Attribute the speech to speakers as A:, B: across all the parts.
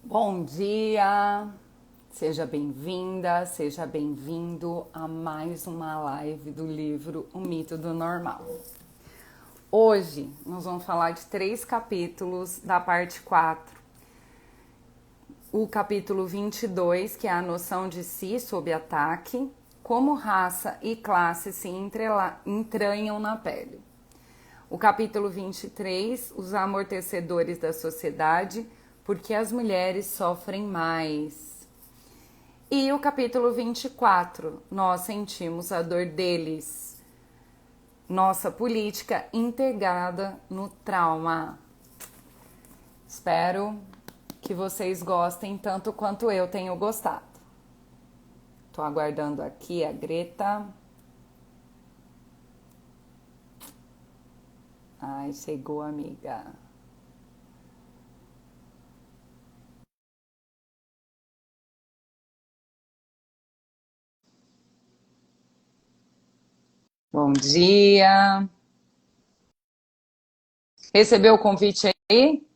A: Bom dia, seja bem-vinda, seja bem-vindo a mais uma live do livro O Mito do Normal. Hoje nós vamos falar de 3 capítulos da parte 4. O capítulo 22, que é a noção de si sob ataque, como raça e classe se entranham na pele. O capítulo 23, os amortecedores da sociedade, porque as mulheres sofrem mais. E o capítulo 24, nós sentimos a dor deles. Nossa política integrada no trauma. Espero que vocês gostem tanto quanto eu tenho gostado. Tô aguardando aqui a Greta. Ai, chegou, amiga. Bom dia. Recebeu o convite aí?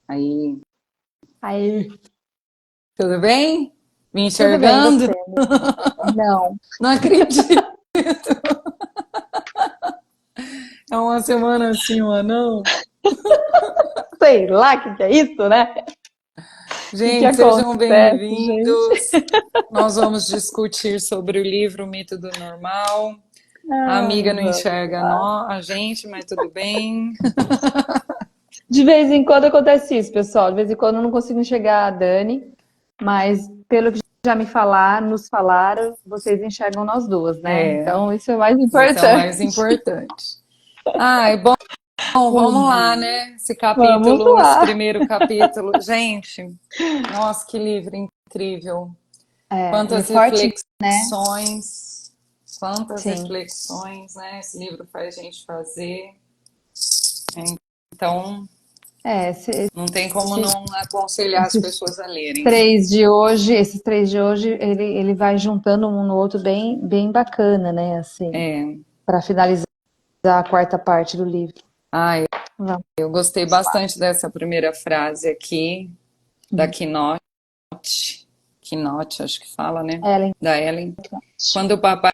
A: Aí,
B: Aí,
A: tudo bem? Me
B: tudo bem,
A: enxergando?
B: você? Não,
A: Não acredito. É uma semana assim, uma não.
B: sei lá o que que é isso, né? O que que
A: Gente, sejam
B: acontece, gente?
A: bem-vindos. Nós vamos discutir sobre o livro O Mito do Normal. A
B: Ai,
A: amiga não
B: vamos
A: enxerga
B: lá.
A: a gente, mas tudo bem.
B: De vez em quando acontece isso, pessoal. De vez em quando eu não consigo enxergar a Dani, mas pelo que já nos falaram, vocês enxergam nós duas, né?
A: É,
B: Então isso é mais
A: isso é o mais
B: importante.
A: importante. Ai, bom,
B: Bom
A: vamos lá,
B: dia.
A: né?
B: Vamos
A: Esse
B: lá.
A: primeiro capítulo. Gente, nossa, que livro incrível.
B: É
A: Quantas
B: forte, né?
A: quantas
B: Sim.
A: reflexões, né? Esse livro faz a gente fazer. Então,
B: É,
A: não tem como
B: esse-
A: não aconselhar as
B: esses
A: pessoas a lerem.
B: esses três de hoje, ele vai juntando um no outro bem bacana, né? Assim,
A: É,
B: para finalizar a quarta parte do livro.
A: ai,
B: Vamos
A: eu gostei
B: lá.
A: bastante dessa primeira frase aqui, da Quinote, acho que fala, né?
B: Ellen.
A: Da Ellen. Quando o papai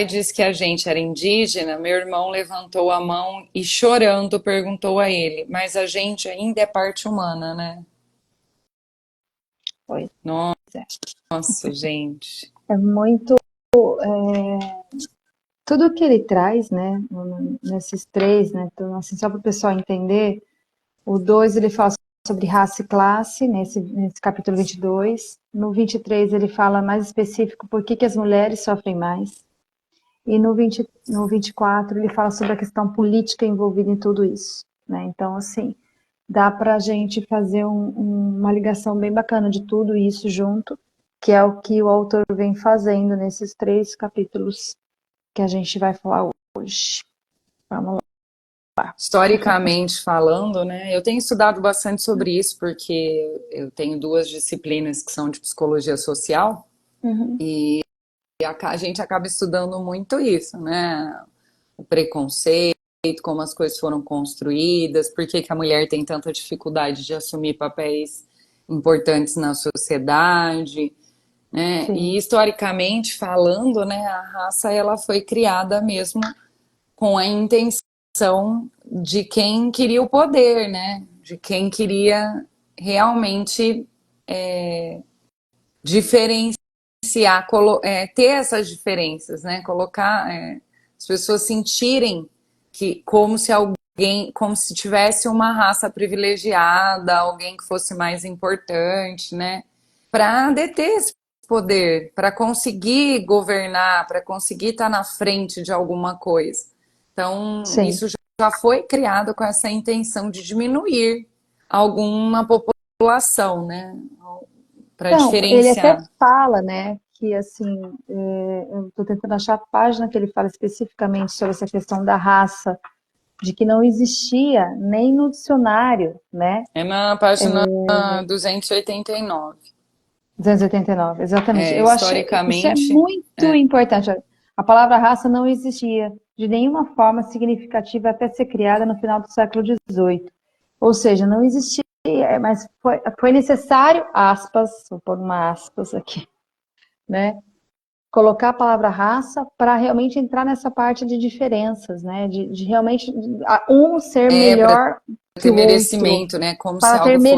A: disse que a gente era indígena, meu irmão levantou a mão e, chorando, perguntou a ele: Mas a gente ainda é parte humana, né?
B: Pois é.
A: Nossa, gente.
B: É muito. Tudo que ele traz, né? Nesses três, né? Então, assim, só para o pessoal entender, o 2 ele fala sobre raça e classe, nesse capítulo 22. No 23 ele fala mais específico por que as mulheres sofrem mais. E no 24 ele fala sobre a questão política envolvida em tudo isso, né? Então, assim, dá para a gente fazer uma ligação bem bacana de tudo isso junto, que é o que o autor vem fazendo nesses 3 capítulos que a gente vai falar hoje. Vamos lá.
A: Historicamente falando, né? Eu tenho estudado bastante sobre isso porque eu tenho 2 disciplinas que são de psicologia social
B: Uhum.
A: e a gente acaba estudando muito isso, né? O preconceito, como as coisas foram construídas, por que que a mulher tem tanta dificuldade de assumir papéis importantes na sociedade, né?
B: Sim.
A: E historicamente falando, né, a raça ela foi criada mesmo com a intenção de quem queria o poder, né? De quem queria realmente diferenciar, ter essas diferenças, né? Colocar as pessoas sentirem que como se tivesse uma raça privilegiada, alguém que fosse mais importante, né? Para deter esse poder, para conseguir governar, para conseguir estar na frente de alguma coisa. Então,
B: Sim.
A: isso já foi criado com essa intenção de diminuir alguma população, né? Para
B: Então, ele até
A: diferenciar.
B: fala, né, que assim, eu estou tentando achar a página que ele fala especificamente sobre essa questão da raça, de que não existia nem no dicionário, né?
A: É na página 289.
B: 289, exatamente.
A: É,
B: Eu achei, isso é
A: historicamente,
B: muito importante. A palavra raça não existia de nenhuma forma significativa até ser criada no final do século XVIII. Ou seja, não existia, mas foi necessário, aspas, vou pôr uma aspas aqui, né? Colocar a palavra raça para realmente entrar nessa parte de diferenças, né? De realmente um ser
A: Para
B: melhor que
A: ter
B: o outro,
A: merecimento, né? Como se
B: para ter
A: algo fosse.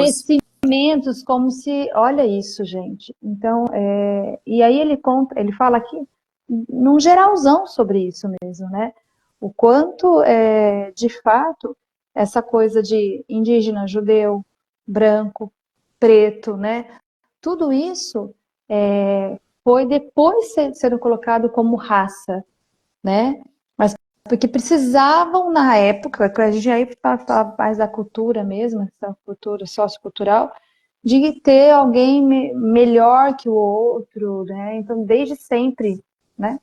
B: merecimentos, como se, olha isso, gente. Então, e aí ele conta, ele fala aqui num geralzão sobre isso mesmo, né? O quanto, de fato, essa coisa de indígena, judeu, branco, preto, né? Tudo isso foi depois sendo colocado como raça, né? Mas porque precisavam na época, que a gente aí fala mais da cultura mesmo, essa cultura sociocultural, de ter alguém melhor que o outro, né? Então, desde sempre, né?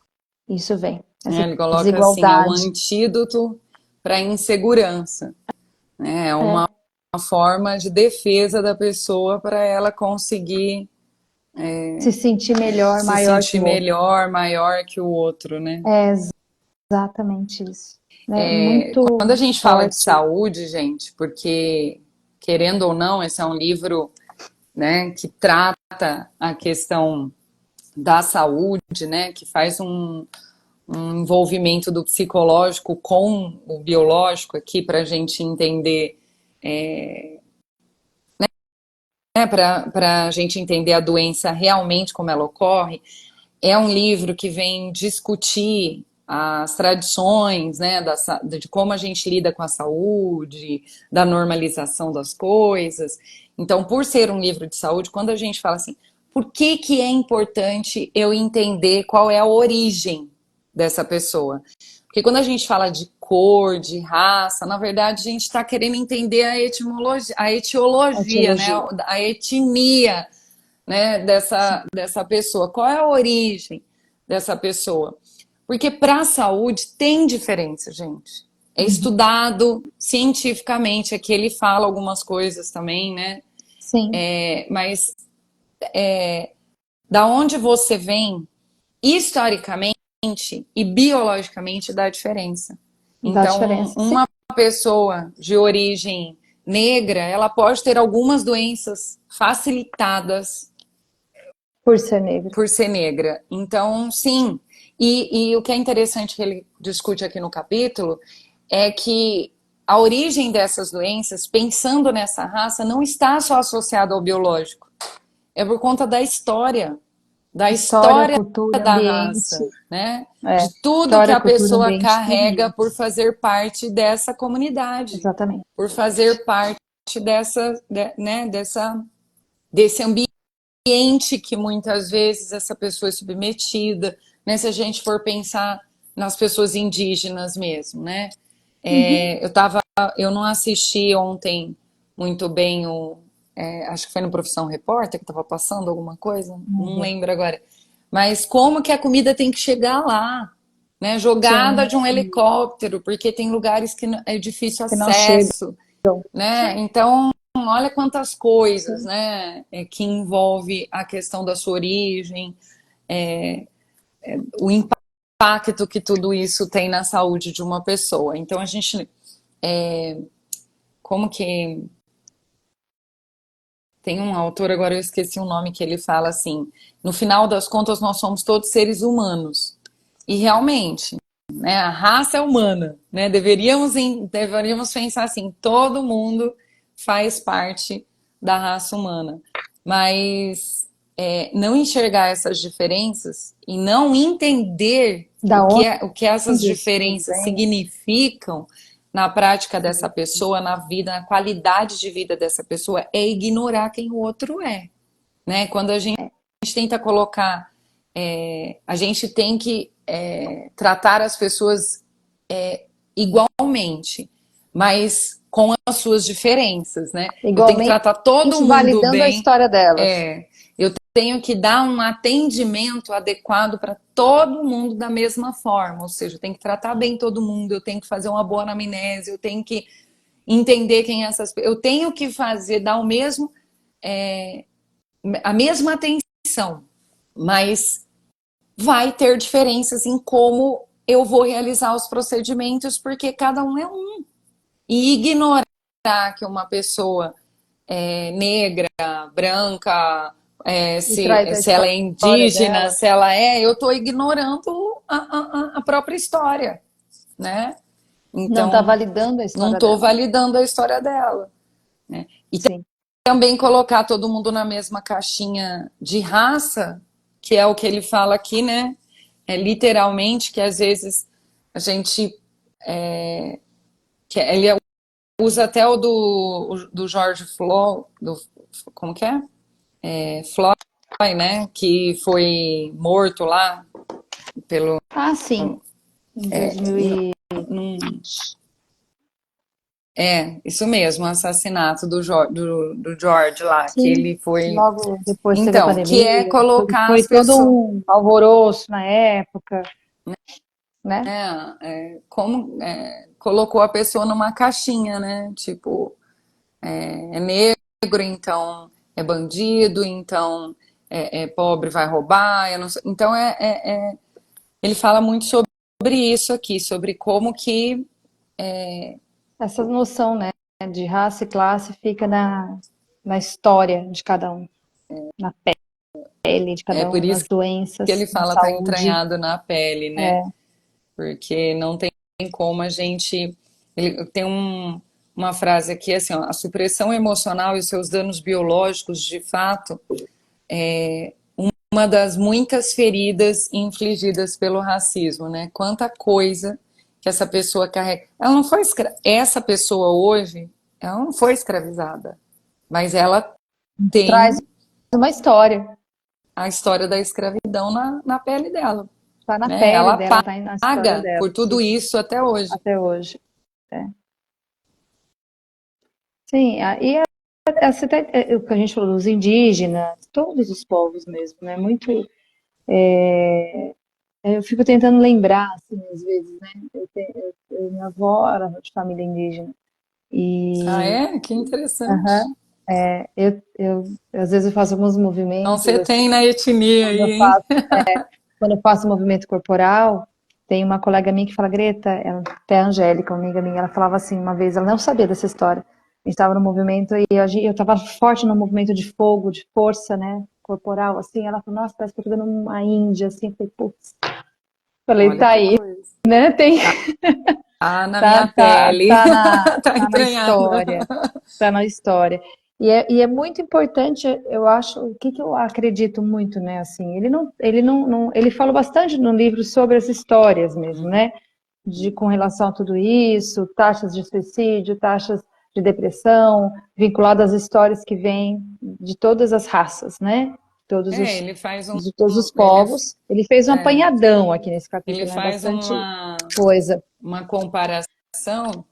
B: Isso vem,
A: Né?
B: essa
A: Ele coloca assim, é um
B: desigualdade.
A: antídoto para a insegurança, né? É uma
B: É,
A: forma de defesa da pessoa para ela conseguir
B: se sentir melhor,
A: se
B: maior que
A: sentir
B: o outro.
A: melhor, maior que o outro, né?
B: É exatamente isso. Né? Muito
A: Quando a gente fala de
B: forte.
A: saúde, gente, porque querendo ou não, esse é um livro, né, que trata a questão da saúde, né, que faz um envolvimento do psicológico com o biológico aqui para a gente entender, né, para a gente entender a doença realmente como ela ocorre. É um livro que vem discutir as tradições, né, de como a gente lida com a saúde, da normalização das coisas. Então, por ser um livro de saúde, quando a gente fala assim, por que que é importante eu entender qual é a origem dessa pessoa? Porque quando a gente fala de cor, de raça, na verdade a gente está querendo entender a
B: A
A: etiologia, né,
B: etiologia.
A: a etnia, né, dessa pessoa. Qual é a origem dessa pessoa? Porque para a saúde tem diferença, gente. É
B: Uhum.
A: estudado cientificamente. Aqui ele fala algumas coisas também, né?
B: Sim,
A: Mas da onde você vem, historicamente e biologicamente, dá diferença.
B: dá
A: Então,
B: diferença. Sim,
A: uma pessoa de origem negra, ela pode ter algumas doenças facilitadas
B: por ser negro.
A: por ser negra. Então, sim. E o que é interessante que ele discute aqui no capítulo é que a origem dessas doenças, pensando nessa raça, não está só associada ao biológico. É por conta da
B: História,
A: história
B: cultura,
A: da
B: ambiente.
A: raça, né?
B: É,
A: De tudo que
B: história,
A: a
B: cultura,
A: pessoa
B: ambiente, tudo
A: carrega
B: junto.
A: por fazer parte dessa comunidade,
B: Exatamente.
A: por fazer parte desse ambiente que muitas vezes essa pessoa é submetida, né? Se a gente for pensar nas pessoas indígenas mesmo, né?
B: Uhum.
A: Eu não assisti ontem muito bem acho que foi no Profissão Repórter que estava passando alguma coisa,
B: Vamos
A: não
B: ver.
A: lembro agora. Mas como que a comida tem que chegar lá, né? Jogada
B: Sim,
A: de um
B: sim.
A: helicóptero, porque tem lugares que é difícil
B: Que não chegam.
A: acesso, né? Então, olha quantas coisas,
B: Sim.
A: né, que envolve a questão da sua origem, o impacto que tudo isso tem na saúde de uma pessoa. Então, a gente, como que tem um autor, agora eu esqueci o nome, que ele fala assim, no final das contas nós somos todos seres humanos. E realmente, né, a raça é humana, né? Deveríamos pensar assim, todo mundo faz parte da raça humana. Mas não enxergar essas diferenças e não entender
B: Da
A: o que essas
B: onde isso
A: diferenças
B: vem?
A: significam na prática dessa
B: Sim.
A: pessoa, na vida, na qualidade de vida dessa pessoa, é ignorar quem o outro é, né? Quando a gente tenta colocar, a gente tem que tratar as pessoas igualmente, mas com as suas diferenças, né? Eu tenho que
B: Igualmente
A: tratar todo mundo
B: validando a
A: bem,
B: história delas.
A: é, eu tenho que dar um atendimento adequado para todo mundo da mesma forma, ou seja, eu tenho que tratar bem todo mundo, eu tenho que fazer uma boa anamnese, eu tenho que entender quem é essas pessoas, eu tenho que fazer, dar o mesmo, a mesma atenção, mas vai ter diferenças em como eu vou realizar os procedimentos, porque cada um é um. E ignorar que uma pessoa negra, branca,
B: E traz a
A: se ela é
B: história
A: indígena,
B: dela.
A: se ela eu estou ignorando a própria história, né?
B: Não está
A: Então,
B: validando a
A: não
B: história
A: estou
B: dela.
A: validando a história dela, né? E
B: Sim.
A: também colocar todo mundo na mesma caixinha de raça, que é o que ele fala aqui, né? Literalmente, que às vezes a gente. Que ele usa até o do George Floyd, como que é? Floyd, né? Que foi morto lá pelo.
B: Ah, sim. Em 2000
A: Num, isso mesmo, o assassinato do George lá, que
B: Sim,
A: ele foi.
B: logo depois teve a
A: Então, que é
B: pandemia,
A: colocar
B: foi
A: as
B: todo
A: pessoas.
B: um alvoroço na época, né?
A: Colocou a pessoa numa caixinha, né? Tipo, é negro, então é bandido, então é pobre, vai roubar. Eu não sei. Então, ele fala muito sobre isso aqui, sobre como que.
B: Essa noção, né, de raça e classe fica na história de cada um, na pele de
A: É
B: cada
A: por
B: um,
A: isso
B: nas
A: que ele
B: doenças, na
A: fala tá
B: saúde.
A: entranhado na pele, né?
B: É,
A: Porque não tem como a gente. Ele tem uma frase aqui assim: ó, a supressão emocional e os seus danos biológicos, de fato, uma das muitas feridas infligidas pelo racismo, né? Quanta coisa que essa pessoa carrega. Ela não foi essa pessoa hoje, ela não foi escravizada, mas ela
B: traz
A: tem
B: uma história,
A: a história da escravidão na pele dela,
B: tá na
A: né?
B: pele
A: Ela
B: dela, tá na história
A: paga
B: dela,
A: por tudo isso até hoje.
B: até hoje. É. Sim, você o que a gente falou dos indígenas, todos os povos mesmo, né? Muito. Eu fico tentando lembrar, assim, às vezes, né? Minha avó era de família indígena.
A: Ah,
B: E
A: que interessante.
B: aham, às vezes eu faço alguns
A: Então
B: movimentos,
A: você
B: assim,
A: tem na etnia
B: quando
A: aí,
B: eu
A: hein?
B: faço, quando eu faço movimento corporal, tem uma colega minha que fala, Greta, ela até a Angélica, uma amiga minha, ela falava assim, uma vez, ela não sabia dessa história. A gente estava no movimento e eu estava forte no movimento de fogo, de força, né, corporal, assim. Ela falou, nossa, parece que eu tô vendo uma índia, assim. Eu falei, putz. Falei,
A: Olha
B: tá
A: que
B: aí,
A: coisa.
B: né? Tem,
A: Ah, na minha
B: tá,
A: pele.
B: tá na,
A: Tá
B: tá na
A: entranhada.
B: história, tá na história. E é muito importante, eu acho, o que eu acredito muito, né, assim, ele fala bastante no livro sobre as histórias mesmo,
A: Uhum.
B: né, com relação a tudo isso, taxas de suicídio, taxas de depressão, vinculado às histórias que vêm de todas as raças, né,
A: Ele faz
B: de todos os
A: ele,
B: povos. Ele fez um
A: é,
B: apanhadão aqui nesse
A: ele
B: capítulo, né,
A: faz
B: bastante coisa.
A: uma comparação.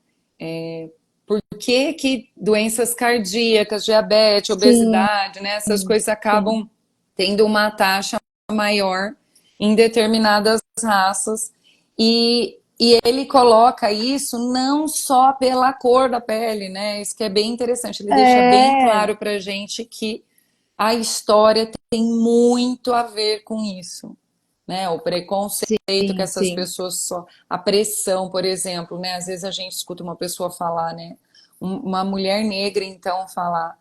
A: Por que que doenças cardíacas, diabetes,
B: Sim,
A: obesidade, né? Essas coisas
B: sim.
A: acabam tendo uma taxa maior em determinadas raças. E ele coloca isso não só pela cor da pele, né? Isso que é bem interessante. Ele deixa bem
B: É,
A: claro para gente que a história tem muito a ver com isso, né? O preconceito que
B: sim,
A: essas
B: sim.
A: pessoas a pressão, por exemplo, né? Às vezes a gente escuta uma pessoa falar, né? Uma mulher negra então falar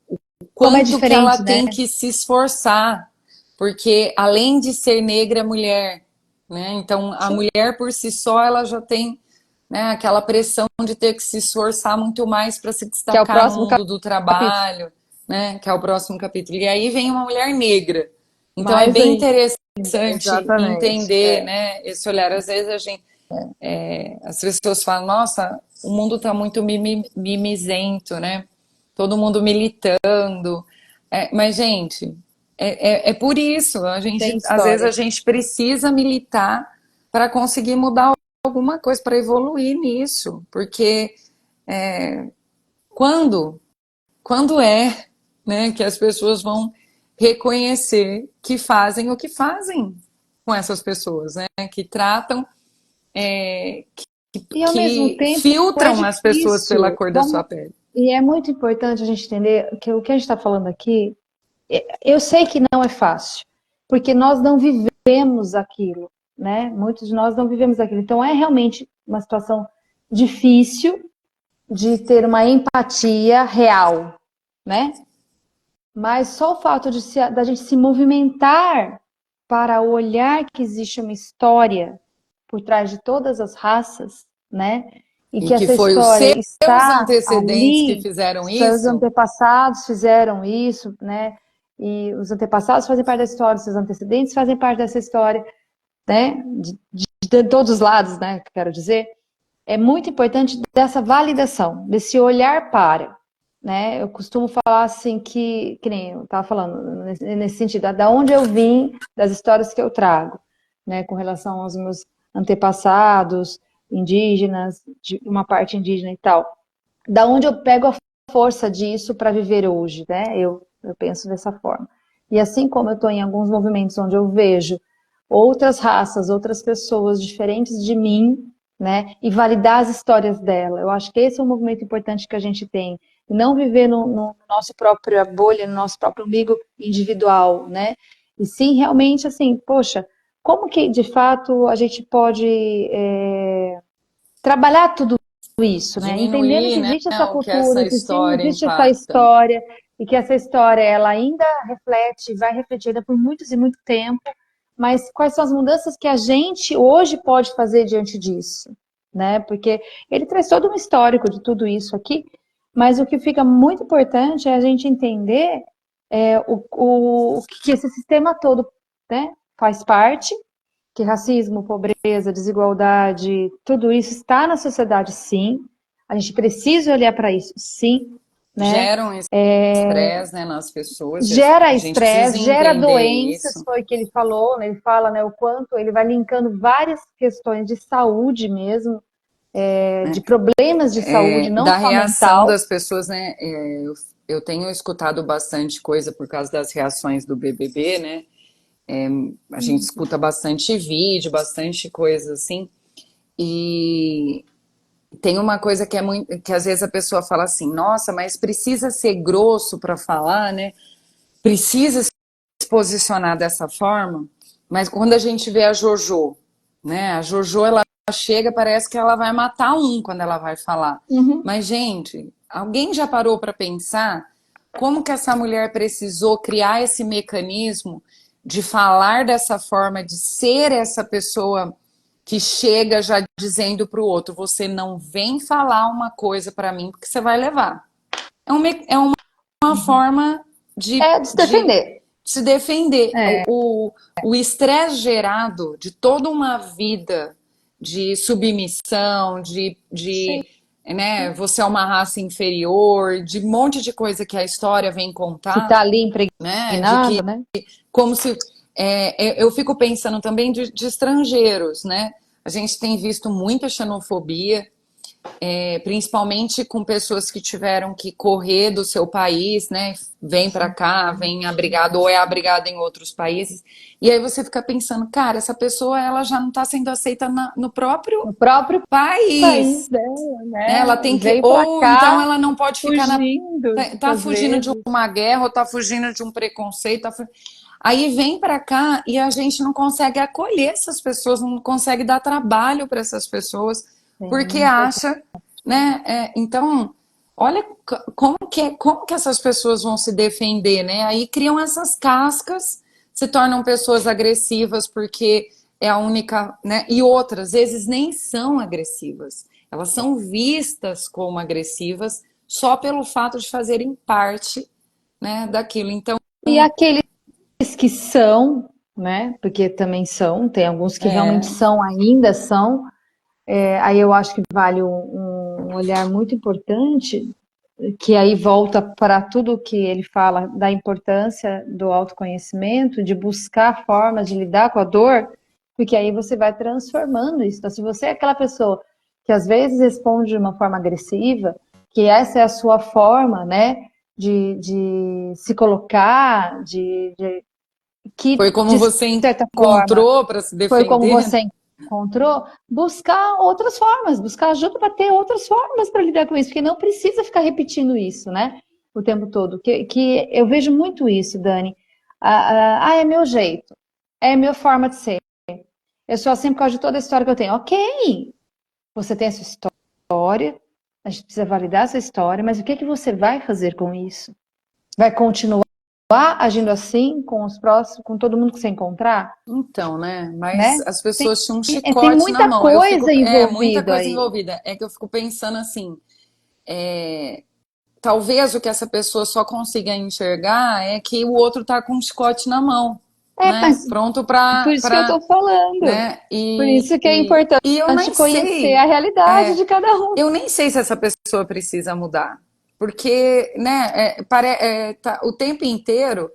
A: o
B: Como é
A: quanto que ela
B: diferente, né?
A: tem que se esforçar, porque além de ser negra é mulher, né? Então a
B: Sim.
A: mulher por si só ela já tem, né, aquela pressão de ter que se esforçar muito mais para se
B: Que é o
A: destacar no
B: próximo
A: mundo do
B: capítulo.
A: trabalho, né? Que é o próximo capítulo. E aí vem uma mulher negra. Então é
B: Mais
A: bem
B: ainda,
A: interessante
B: exatamente.
A: entender, né, esse olhar. Às vezes as pessoas falam, nossa, o mundo está muito mimizento, né? Todo mundo militando. Mas, gente, é por isso.
B: Tem
A: Às vezes a
B: história.
A: gente precisa militar para conseguir mudar alguma coisa, para evoluir nisso. Porque quando, quando né, que as pessoas vão reconhecer que fazem o que fazem com essas pessoas, né? Que tratam, é,
B: E ao mesmo
A: que
B: tempo é
A: filtram as pessoas pela
B: difícil.
A: cor da sua pele.
B: E é muito importante a gente entender que o que a gente está falando aqui, eu sei que não é fácil, porque nós não vivemos aquilo, né? Muitos de nós não vivemos aquilo. Então é realmente uma situação difícil, de ter uma empatia real, né? Mas só o fato da gente se movimentar para olhar que existe uma história por trás de todas as raças, né? E
A: E
B: que
A: que
B: essa
A: foi os
B: história
A: seus
B: está
A: antecedentes que
B: ali,
A: fizeram
B: seus
A: isso?
B: antepassados fizeram isso, né? E os antepassados fazem parte da história, seus antecedentes fazem parte dessa história, né? De todos os lados, né? Quero dizer, é muito importante dessa validação, desse olhar para, né? Eu costumo falar assim que nem eu estava falando nesse sentido, da onde eu vim, das histórias que eu trago, né? Com relação aos meus antepassados, indígenas, de uma parte indígena e tal, da onde eu pego a força disso para viver hoje, né? Eu penso dessa forma. E assim como eu estou em alguns movimentos onde eu vejo outras raças, outras pessoas diferentes de mim, né? E validar as histórias dela. Eu acho que esse é um movimento importante que a gente tem. E não viver no nosso próprio bolha, no nosso próprio umbigo individual, né? E sim, realmente, assim, poxa, como que de fato a gente pode trabalhar tudo isso, né? Entendendo
A: Diminuir,
B: que
A: né,
B: existe essa
A: o que
B: cultura,
A: essa
B: que sim,
A: história
B: existe essa
A: impacta.
B: história, e que essa história ela ainda reflete, vai refletir ainda por muitos e muito tempo, mas quais são as mudanças que a gente hoje pode fazer diante disso, né? Porque ele traz todo um histórico de tudo isso aqui, mas o que fica muito importante é a gente entender o que esse sistema todo, né, faz parte, que racismo, pobreza, desigualdade, tudo isso está na sociedade, sim. A gente precisa olhar para isso, sim, né?
A: Geram estresse, né, nas pessoas, e
B: Gera
A: a gente precisa
B: estresse, gera
A: entender
B: doenças,
A: isso.
B: foi o que ele falou, né? Ele fala, né, o quanto ele vai linkando várias questões de saúde mesmo, de problemas de saúde, não
A: Da
B: só
A: reação
B: mental.
A: das pessoas, né? Eu tenho escutado bastante coisa por causa das reações do BBB, né? A gente escuta bastante vídeo, bastante coisa assim. E tem uma coisa que é muito, que às vezes a pessoa fala assim, nossa, mas precisa ser grosso para falar, né? Precisa se posicionar dessa forma. Mas quando a gente vê a JoJo, né? A JoJo ela chega, parece que ela vai matar um quando ela vai falar.
B: Uhum.
A: Mas gente, alguém já parou para pensar como que essa mulher precisou criar esse mecanismo de falar dessa forma, de ser essa pessoa que chega já dizendo para o outro: você não vem falar uma coisa para mim porque você vai levar. É uma forma de,
B: É de se
A: de
B: defender.
A: se defender.
B: É,
A: O estresse gerado de toda uma vida de submissão,
B: sim.
A: né, você é uma raça inferior, de um monte de coisa que a história vem
B: Que
A: contar,
B: está ali
A: né, de que
B: impregnado, né?
A: como se eu fico pensando também de estrangeiros, né? A gente tem visto muita xenofobia, principalmente com pessoas que tiveram que correr do seu país, né? Vem para cá, vem abrigado ou é abrigado em outros países. E aí você fica pensando, cara, essa pessoa ela já não está sendo aceita no próprio
B: No próprio país
A: país,
B: dela,
A: né? Ela
B: né?
A: tem que
B: Veio para
A: ou então
B: cá
A: ela não pode ficar
B: fugindo,
A: tá
B: às
A: fugindo de
B: vezes.
A: uma guerra ou tá fugindo de um preconceito, aí vem para cá e a gente não consegue acolher essas pessoas, não consegue dar trabalho para essas pessoas, porque
B: Sim,
A: acha, né? Então, olha como que essas pessoas vão se defender, né? Aí criam essas cascas, se tornam pessoas agressivas porque é a única, né? E outras vezes nem são agressivas. Elas são vistas como agressivas só pelo fato de fazerem parte, né, daquilo. Então,
B: e aqueles que são, né? Porque também são, tem alguns que realmente
A: é,
B: são, ainda são. Aí eu acho que vale um olhar muito importante, que aí volta para tudo que ele fala da importância do autoconhecimento, de buscar formas de lidar com a dor, porque aí você vai transformando isso. Então, se você é aquela pessoa que às vezes responde de uma forma agressiva, que essa é a sua forma, né, de se colocar,
A: foi
B: que
A: como
B: de
A: você
B: certa forma
A: encontrou para se
B: foi como
A: defender.
B: você encontrou, buscar outras formas, buscar ajuda para ter outras formas para lidar com isso, porque não precisa ficar repetindo isso, né? O tempo todo. Que eu vejo muito isso, Dani. É meu jeito, é a minha forma de ser. Eu sou assim por causa de toda a história que eu tenho. Ok, você tem a sua história, A gente precisa validar essa história, mas o que que você vai fazer com isso? Vai continuar agindo assim com os próximos, com todo mundo que você encontrar,
A: Então, né? Mas
B: né?
A: as pessoas tinham um
B: Tem
A: chicote na
B: muita
A: mão. Eu fico,
B: coisa
A: muita
B: envolvida
A: coisa
B: aí.
A: envolvida. É que eu fico pensando assim, talvez o que essa pessoa só consiga enxergar é que o outro tá com um chicote na mão, né?
B: Mas
A: Pronto
B: por isso que eu
A: pra,
B: estou falando.
A: né?
B: Por isso que é importante
A: E eu nem
B: conhecer a
A: sei,
B: realidade de cada um.
A: eu nem sei se essa pessoa precisa mudar, porque, né, o tempo inteiro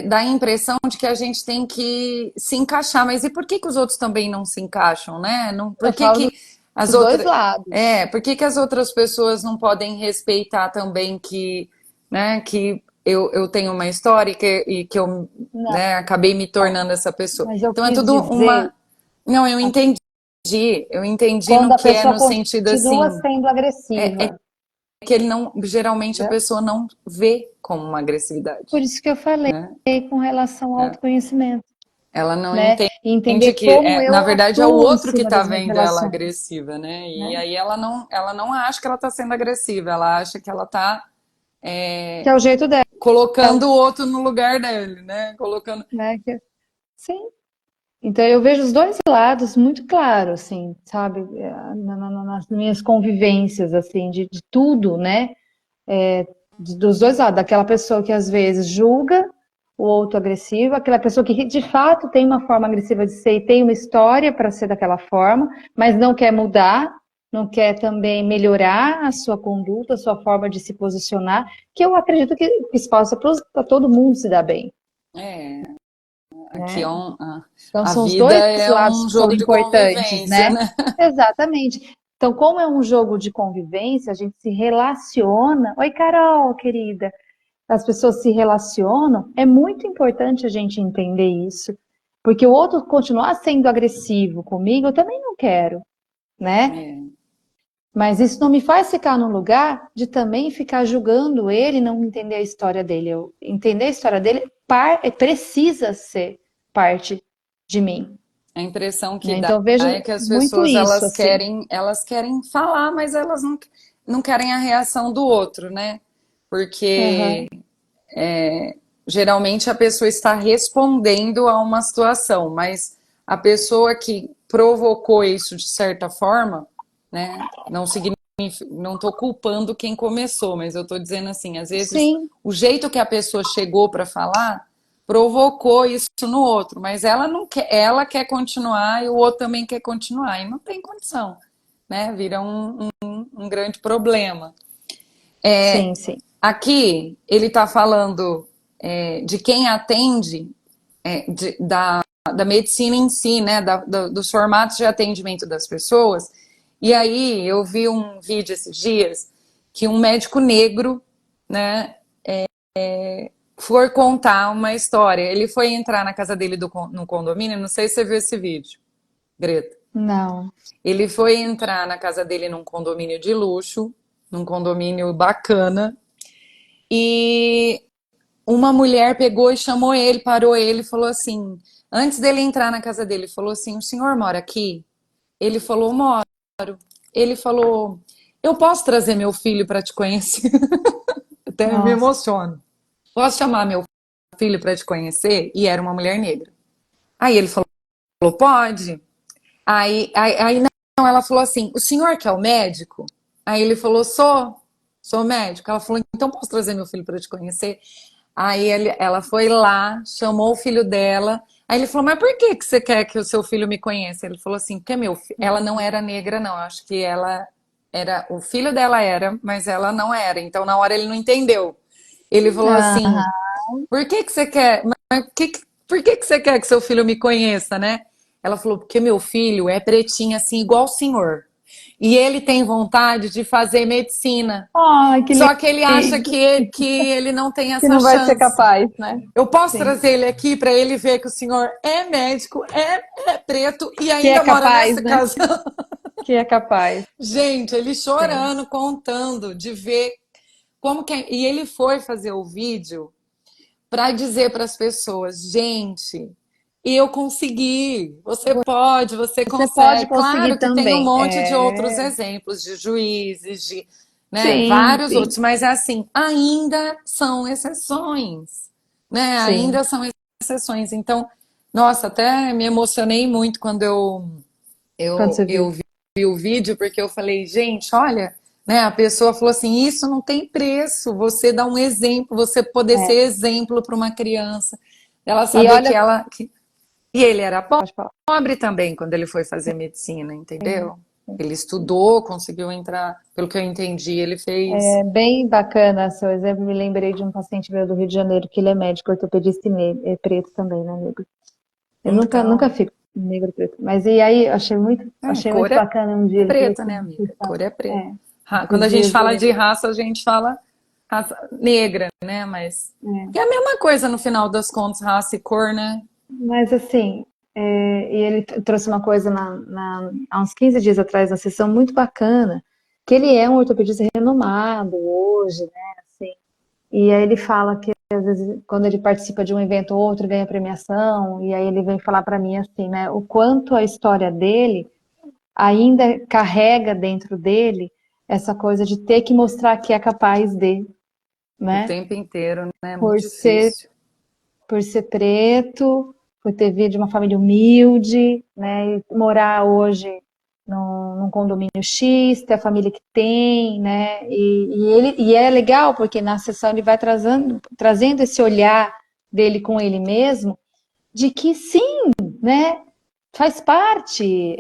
A: dá a impressão de que a gente tem que se encaixar, mas e por que que os outros também não se encaixam, né? Não, por
B: Eu
A: que
B: falo
A: que as
B: dos dois
A: outras,
B: lados.
A: por que que as outras pessoas não podem respeitar também que, né, que eu tenho uma história e que eu,
B: Não,
A: né, acabei me tornando essa pessoa.
B: mas eu
A: Então é
B: quis
A: tudo
B: dizer
A: uma, não, eu entendi
B: quando
A: no
B: a
A: que é
B: pessoa
A: no sentido
B: continua
A: assim,
B: sendo agressiva.
A: que ele não, geralmente a
B: Entendeu?
A: pessoa não vê como uma agressividade,
B: Por isso que eu falei
A: né?
B: com relação ao
A: É.
B: autoconhecimento,
A: Ela não
B: né? E entender
A: entende que,
B: como
A: na
B: eu
A: verdade, é o
B: atuo em
A: outro que
B: cima
A: tá
B: das minhas
A: vendo ela
B: relações,
A: agressiva, né? E
B: né?
A: aí ela não acha que ela tá sendo agressiva, ela acha que ela tá
B: Que é o jeito dela,
A: colocando o outro no lugar dele, né? Colocando.
B: né? Sim. Então eu vejo os dois lados muito claro, assim, sabe? Nas minhas convivências, assim, de tudo, né? Dos dois lados, daquela pessoa que às vezes julga o outro agressivo, aquela pessoa que de fato tem uma forma agressiva de ser e tem uma história para ser daquela forma, mas não quer mudar, não quer também melhorar a sua conduta, a sua forma de se posicionar, que eu acredito que isso passa para todo mundo se dar bem,
A: É, aqui
B: né?
A: é
B: Então
A: a
B: são os
A: vida
B: dois
A: é
B: lados
A: um
B: que são
A: jogo de
B: importantes,
A: convivência,
B: né?
A: né?
B: Exatamente. Então, como é um jogo de convivência, a gente se relaciona. Oi, Carol, querida. As pessoas se relacionam, é muito importante a gente entender isso, porque o outro continuar sendo agressivo comigo, eu também não quero, né?
A: É,
B: Mas isso não me faz ficar no lugar de também ficar julgando ele e não entender a história dele. Eu entender a história dele precisa ser parte de mim,
A: a impressão que
B: né?
A: dá
B: Então eu vejo
A: é que as
B: muito
A: pessoas
B: isso, assim.
A: elas querem falar, mas elas não querem a reação do outro, né? Porque
B: Aham.
A: geralmente a pessoa está respondendo a uma situação, mas a pessoa que provocou isso de certa forma, né, não significa, não estou culpando quem começou, mas eu estou dizendo assim, às vezes
B: Sim,
A: o jeito que a pessoa chegou para falar provocou isso no outro, mas ela não quer, ela quer continuar e o outro também quer continuar e não tem condição, né? Vira um grande problema.
B: sim, sim.
A: Aqui ele está falando de quem atende da medicina em si, né, dos formatos de atendimento das pessoas. E aí eu vi um vídeo esses dias que um médico negro, né, foi contar uma história. Ele foi entrar na casa dele no condomínio, não sei se você viu esse vídeo, Greta.
B: Não.
A: Ele foi entrar na casa dele num condomínio de luxo, num condomínio bacana, e uma mulher pegou e chamou ele, parou ele e falou assim, antes dele entrar na casa dele, falou assim: o senhor mora aqui? Ele falou: moro. Ele falou: eu posso trazer meu filho para te conhecer? Até me
B: Nossa.
A: emociono. Posso chamar meu filho para te conhecer? E era uma mulher negra. Aí ele falou: pode. Aí não, ela falou assim: o senhor que é o médico? Aí ele falou: sou médico. Ela falou: então posso trazer meu filho para te conhecer? Aí ela foi lá, chamou o filho dela. Aí ele falou: mas por que que você quer que o seu filho me conheça? Ele falou assim: porque meu filho. Ela não era negra, não. Eu acho que ela era. O filho dela era, mas ela não era. Então na hora ele não entendeu. Ele falou assim:
B: Aham.
A: por que que você quer? Por que que você quer que seu filho me conheça, né? Ela falou: porque meu filho é pretinho assim, igual o senhor. E ele tem vontade de fazer medicina.
B: Ai, que
A: Só que ele acha
B: lindo.
A: que ele não tem
B: Que
A: essa
B: não vai ser
A: chance.
B: capaz, né?
A: Eu posso
B: Sim.
A: trazer ele aqui para ele ver que o senhor é médico, é preto e
B: Que é
A: ainda mora
B: capaz,
A: nessa
B: né?
A: casa.
B: Que é capaz.
A: Gente, ele
B: Sim.
A: chorando, contando de ver como que é. E ele foi fazer o vídeo para dizer para as pessoas, gente, e eu consegui. Você
B: Você pode
A: consegue.
B: conseguir
A: Claro que tem um
B: também.
A: monte de outros exemplos de juízes, de, né,
B: Sim,
A: vários
B: sim,
A: outros, mas é assim, ainda são exceções, né?
B: sim.
A: Ainda são exceções. Então, nossa, até me emocionei muito quando
B: Quando você
A: eu
B: viu.
A: vi o vídeo, porque eu falei, gente, olha, né? A pessoa falou assim, isso não tem preço. Você dá um exemplo, você poder ser
B: É.
A: exemplo para uma criança, ela
B: E
A: saber
B: olha,
A: e ele era
B: pode falar.
A: pobre também quando ele foi fazer medicina,
B: Sim,
A: entendeu?
B: sim,
A: Ele
B: sim.
A: estudou, conseguiu entrar, pelo que eu entendi, ele fez.
B: É bem bacana seu exemplo. Me lembrei de um paciente meu do Rio de Janeiro, que ele é médico ortopedista e é preto também, né, negro? Eu nunca
A: Então,
B: fico negro preto. Mas e aí, achei
A: cor
B: muito
A: é
B: bacana um dia ele falou
A: preta, né,
B: assim,
A: amiga? Cor é preta.
B: é,
A: Quando
B: esses
A: a gente
B: dias eu
A: fala de
B: lembrei.
A: raça, a gente fala raça negra, né? Mas
B: É.
A: que é a mesma coisa no final das contas, raça e cor, né?
B: Mas assim, e ele trouxe uma coisa há uns 15 dias atrás na sessão muito bacana, que ele é um ortopedista renomado hoje, né? Assim, e aí ele fala que às vezes quando ele participa de um evento ou outro ganha premiação, e aí ele vem falar para mim assim, né? O quanto a história dele ainda carrega dentro dele essa coisa de ter que mostrar que é capaz de,
A: O
B: né?
A: tempo inteiro, né? É muito
B: Por ser
A: difícil.
B: por ser preto, por ter vindo de uma família humilde, né, e morar hoje num condomínio X, ter a família que tem, né, e é legal porque na sessão ele vai trazendo esse olhar dele com ele mesmo, de que sim, né, faz parte,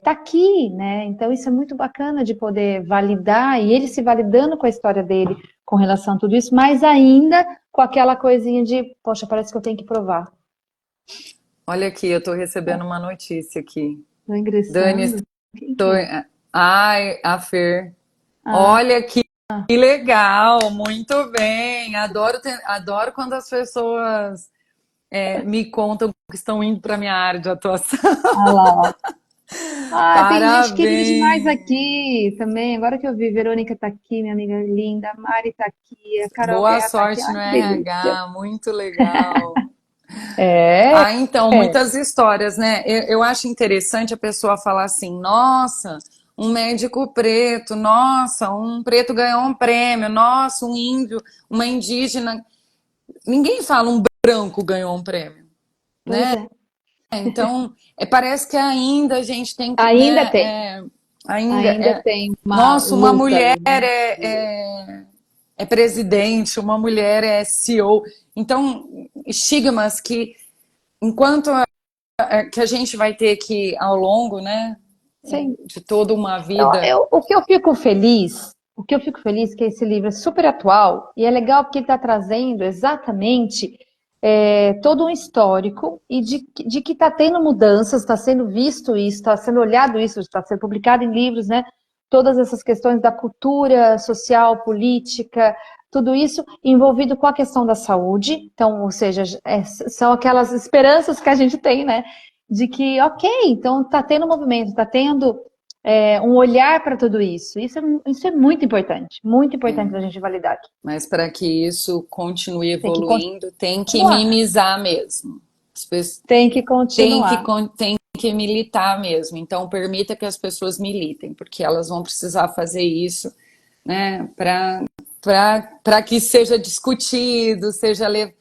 B: tá aqui, né, então isso é muito bacana de poder validar, e ele se validando com a história dele com relação a tudo isso, mas ainda com aquela coisinha de, poxa, parece que eu tenho que provar.
A: Olha aqui, eu tô recebendo uma notícia aqui.
B: Tô
A: Dani,
B: ingressando. Quem que é?
A: ai, a Fer.
B: Ah,
A: Olha que legal, muito bem. Adoro quando as pessoas me contam que estão indo para minha área de atuação.
B: ah lá, ó. Ah, tem gente querida demais
A: Parabéns.
B: aqui também. Agora que eu vi, Verônica tá aqui, minha amiga linda, a Mari tá aqui, a Carol
A: Boa
B: Guerra tá aqui.
A: sorte
B: Ai,
A: no
B: que delícia.
A: RH, muito legal.
B: É,
A: Então, muitas histórias, né? Eu acho interessante a pessoa falar assim: nossa, um médico preto, nossa, um preto ganhou um prêmio, nossa, um índio, uma indígena. Ninguém fala um branco ganhou um prêmio,
B: pois
A: né?
B: é.
A: Então, parece que ainda a gente tem que,
B: Ainda
A: né?
B: tem.
A: Ainda
B: Ainda tem uma
A: nossa, uma
B: luta
A: mulher
B: aí, né?
A: é presidente, uma mulher é CEO. Então, estigmas que, enquanto que a gente vai ter que, ao longo, né,
B: Sim.
A: de toda uma vida.
B: O que eu fico feliz é que esse livro é super atual e é legal porque ele está trazendo exatamente todo um histórico e de que está tendo mudanças, está sendo visto isso, está sendo olhado isso, está sendo publicado em livros, né? Todas essas questões da cultura social, política, tudo isso envolvido com a questão da saúde. Então, ou seja, são aquelas esperanças que a gente tem, né? De que, ok, então está tendo movimento, está tendo um olhar para tudo isso. Isso é muito importante da gente validar aqui.
A: Mas para que isso continue
B: Tem que
A: evoluindo, tem que
B: continuar,
A: mimizar mesmo. As pessoas
B: tem que
A: têm que,
B: continuar.
A: tem que militar mesmo. Então, permita que as pessoas militem, porque elas vão precisar fazer isso, né, para que seja discutido, seja levado.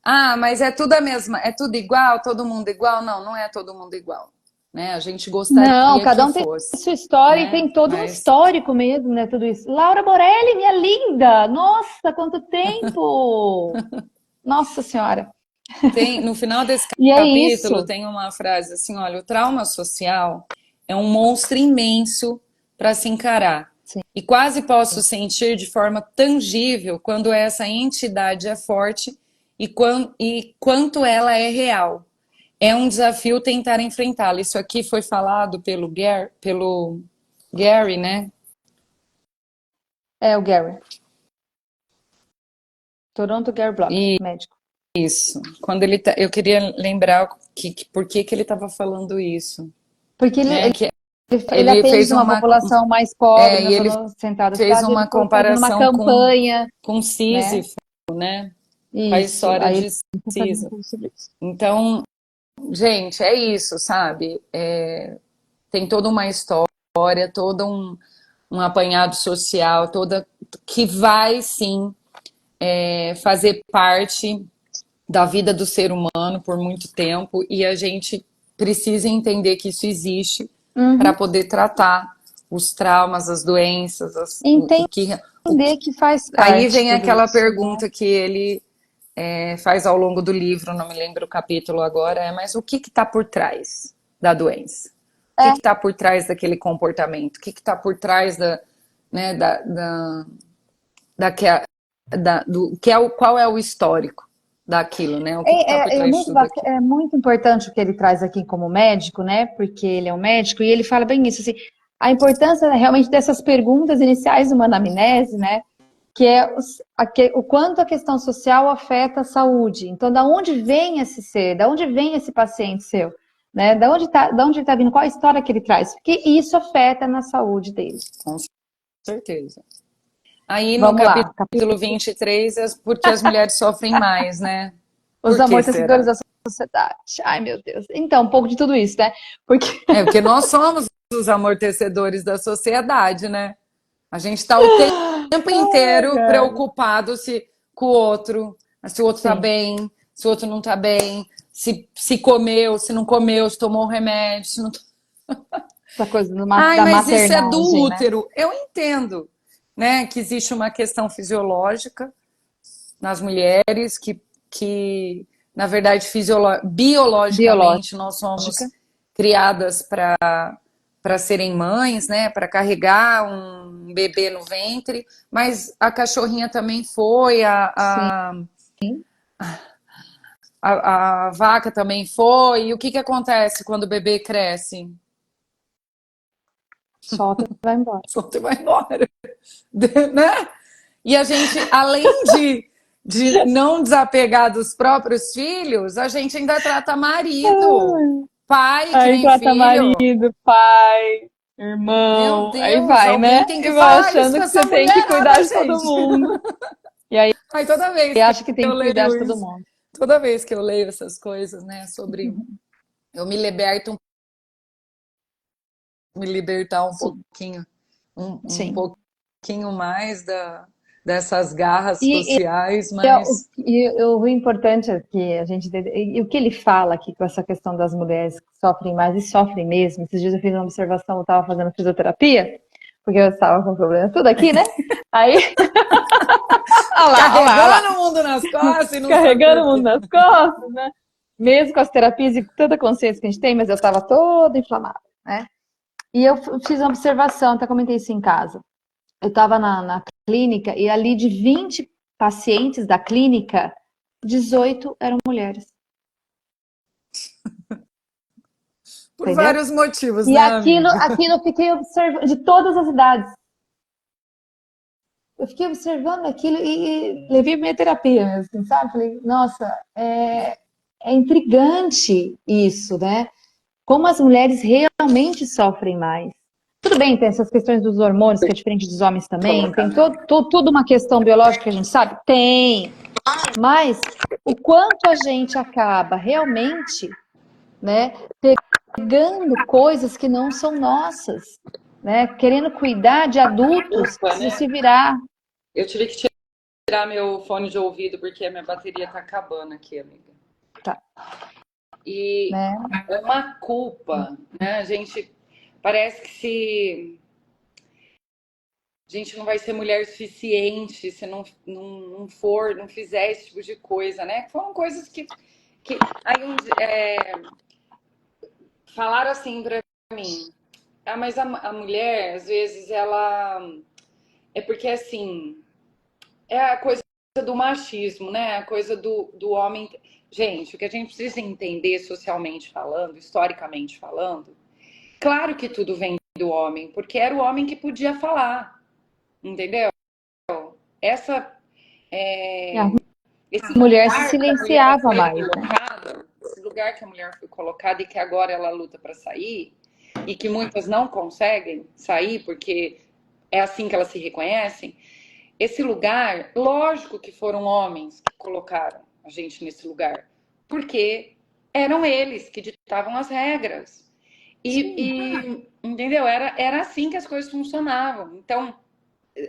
A: Ah, mas é tudo a mesma, é tudo igual, todo mundo igual? Não, não é todo mundo igual, né? A gente
B: Não,
A: gostaria
B: cada
A: que
B: um tem
A: fosse,
B: sua história e
A: né?
B: tem todo um
A: Mas
B: histórico mesmo, né? Tudo isso. Laura Morelli, minha linda! Nossa, quanto tempo! Nossa Senhora!
A: no final desse
B: E é
A: capítulo
B: isso.
A: tem uma frase assim, olha, o trauma social é um monstro imenso para se encarar.
B: Sim.
A: E quase posso sentir de forma tangível quando essa entidade é forte e quanto ela é real. É um desafio tentar enfrentá-la. Isso aqui foi falado pelo Gary, né?
B: É o Gary. Toronto Gary Block,
A: E
B: médico.
A: isso. Quando eu queria lembrar por que que ele estava falando isso,
B: Porque
A: né? Que
B: ele
A: ele fez
B: atende uma
A: uma
B: população mais pobre
A: e
B: na
A: ele
B: zona central da
A: fez
B: cidade, ele
A: uma
B: foi fazendo uma
A: comparação
B: campanha,
A: com
B: né?
A: Sísifo, né? Com a
B: Isso,
A: história
B: aí ele
A: de
B: está fazendo
A: Sísifo.
B: tudo sobre isso.
A: Então, gente, é isso, sabe? Tem toda uma história, todo um apanhado social, toda que vai sim fazer parte da vida do ser humano por muito tempo e a gente precisa entender que isso existe para
B: Uhum.
A: poder tratar os traumas, as doenças, o que
B: Entender que faz
A: aí
B: parte
A: vem
B: tudo
A: aquela
B: isso, né?
A: pergunta que ele faz ao longo do livro, não me lembro o capítulo agora, mas o que está por trás da doença? O que
B: É,
A: está por trás daquele comportamento? O que está por trás né, da, que a- do que é qual é o histórico daquilo, né? O que está por trás de tudo aquilo?
B: é muito importante o que ele traz aqui como médico, né? Porque ele é um médico e ele fala bem isso, assim, a importância realmente dessas perguntas iniciais de uma anamnese, né? Que é o quanto a questão social afeta a saúde. Então, da onde vem esse ser? Da onde vem esse paciente seu? Né? Da onde ele está vindo? Qual a história que ele traz? Porque isso afeta na saúde dele.
A: Com certeza. Aí no
B: Vamos lá,
A: capítulo 23, porque as mulheres sofrem mais, né?
B: os
A: Por que
B: amortecedores
A: será?
B: da sociedade. Ai, meu Deus. Então, um pouco de tudo isso, né? Porque
A: Porque nós somos os amortecedores da sociedade, né? A gente está o tempo
B: ai,
A: inteiro
B: ai.
A: preocupado com o outro, se o outro está
B: Sim,
A: bem, se o outro não está bem, se comeu, se não comeu, se tomou um remédio, se não.
B: essa coisa
A: Ai,
B: da
A: mas isso é do
B: maternagem, né?
A: útero. Eu entendo, né, que existe uma questão fisiológica nas mulheres que na verdade, biologicamente, nós
B: Biológica.
A: somos criadas para serem mães, né, para carregar um bebê no ventre, mas a cachorrinha também foi,
B: Sim,
A: a vaca também foi. E o que acontece quando o bebê cresce?
B: solta e vai embora.
A: Você vai embora, né? E a gente, além de não desapegar dos próprios filhos, a gente ainda trata marido, pai que
B: Aí
A: nem
B: trata
A: filho.
B: marido, pai,
A: Meu
B: irmão, aí
A: Deus,
B: vai,
A: alguém
B: né?
A: tem
B: E
A: que
B: vai
A: falar isso
B: achando
A: com
B: que
A: essa
B: você tem que cuidar
A: mulherada,
B: de todo
A: gente.
B: mundo. E aí
A: Aí
B: acha que tem que cuidar de todo mundo.
A: toda vez que eu leio essas coisas, né, sobre eu me libertar um
B: Sim,
A: pouquinho, um
B: sim.
A: pouquinho mais dessas garras
B: E,
A: sociais, mas
B: o importante é que a gente. E o que ele fala aqui com essa questão das mulheres que sofrem mais, e sofrem mesmo. Esses dias eu fiz uma observação, eu estava fazendo fisioterapia, porque eu estava com problema tudo aqui, né? Aí, olha lá, olha lá, olha lá.
A: carregando o mundo nas costas e não sabe
B: Carregando
A: por
B: o mundo
A: quê.
B: nas costas, né? Mesmo com as terapias e tanta consciência que a gente tem, mas eu estava toda inflamada, né? E eu fiz uma observação, até comentei isso em casa. Eu estava na clínica e ali de 20 pacientes da clínica, 18 eram mulheres,
A: Por
B: entendeu?
A: vários motivos,
B: E
A: né, amiga?
B: aquilo eu fiquei observando, de todas as idades. Eu fiquei observando aquilo e levei minha terapia mesmo, assim, sabe? Falei, nossa, é intrigante isso, né? Como as mulheres realmente sofrem mais. Tudo bem, tem essas questões dos hormônios, que é diferente dos homens também, tem toda uma questão biológica que a gente sabe? Tem. Mas o quanto a gente acaba realmente, né, pegando coisas que não são nossas, né, querendo cuidar de adultos que
A: Desculpa,
B: precisam
A: né?
B: se virar,
A: Eu tive que tirar meu fone de ouvido porque a minha bateria tá acabando aqui, amiga.
B: tá,
A: E
B: né?
A: é uma culpa, né? A gente parece que se a gente não vai ser mulher suficiente se não for, não fizer esse tipo de coisa, né? Foram coisas que aí falaram assim pra mim. Ah, mas a mulher, às vezes, ela é porque assim, é a coisa do machismo, né? A coisa do homem. Gente, o que a gente precisa entender socialmente falando, historicamente falando, claro que tudo vem do homem, porque era o homem que podia falar, entendeu? Essa,
B: A
A: é, esse
B: mulher se
A: lugar que a mulher
B: silenciava
A: foi
B: mais, né?
A: colocada, esse lugar que a mulher foi colocada e que agora ela luta para sair, e que muitas não conseguem sair porque é assim que elas se reconhecem. Esse lugar, lógico que foram homens que colocaram a gente nesse lugar, porque eram eles que ditavam as regras. Entendeu? Era assim que as coisas funcionavam. Então,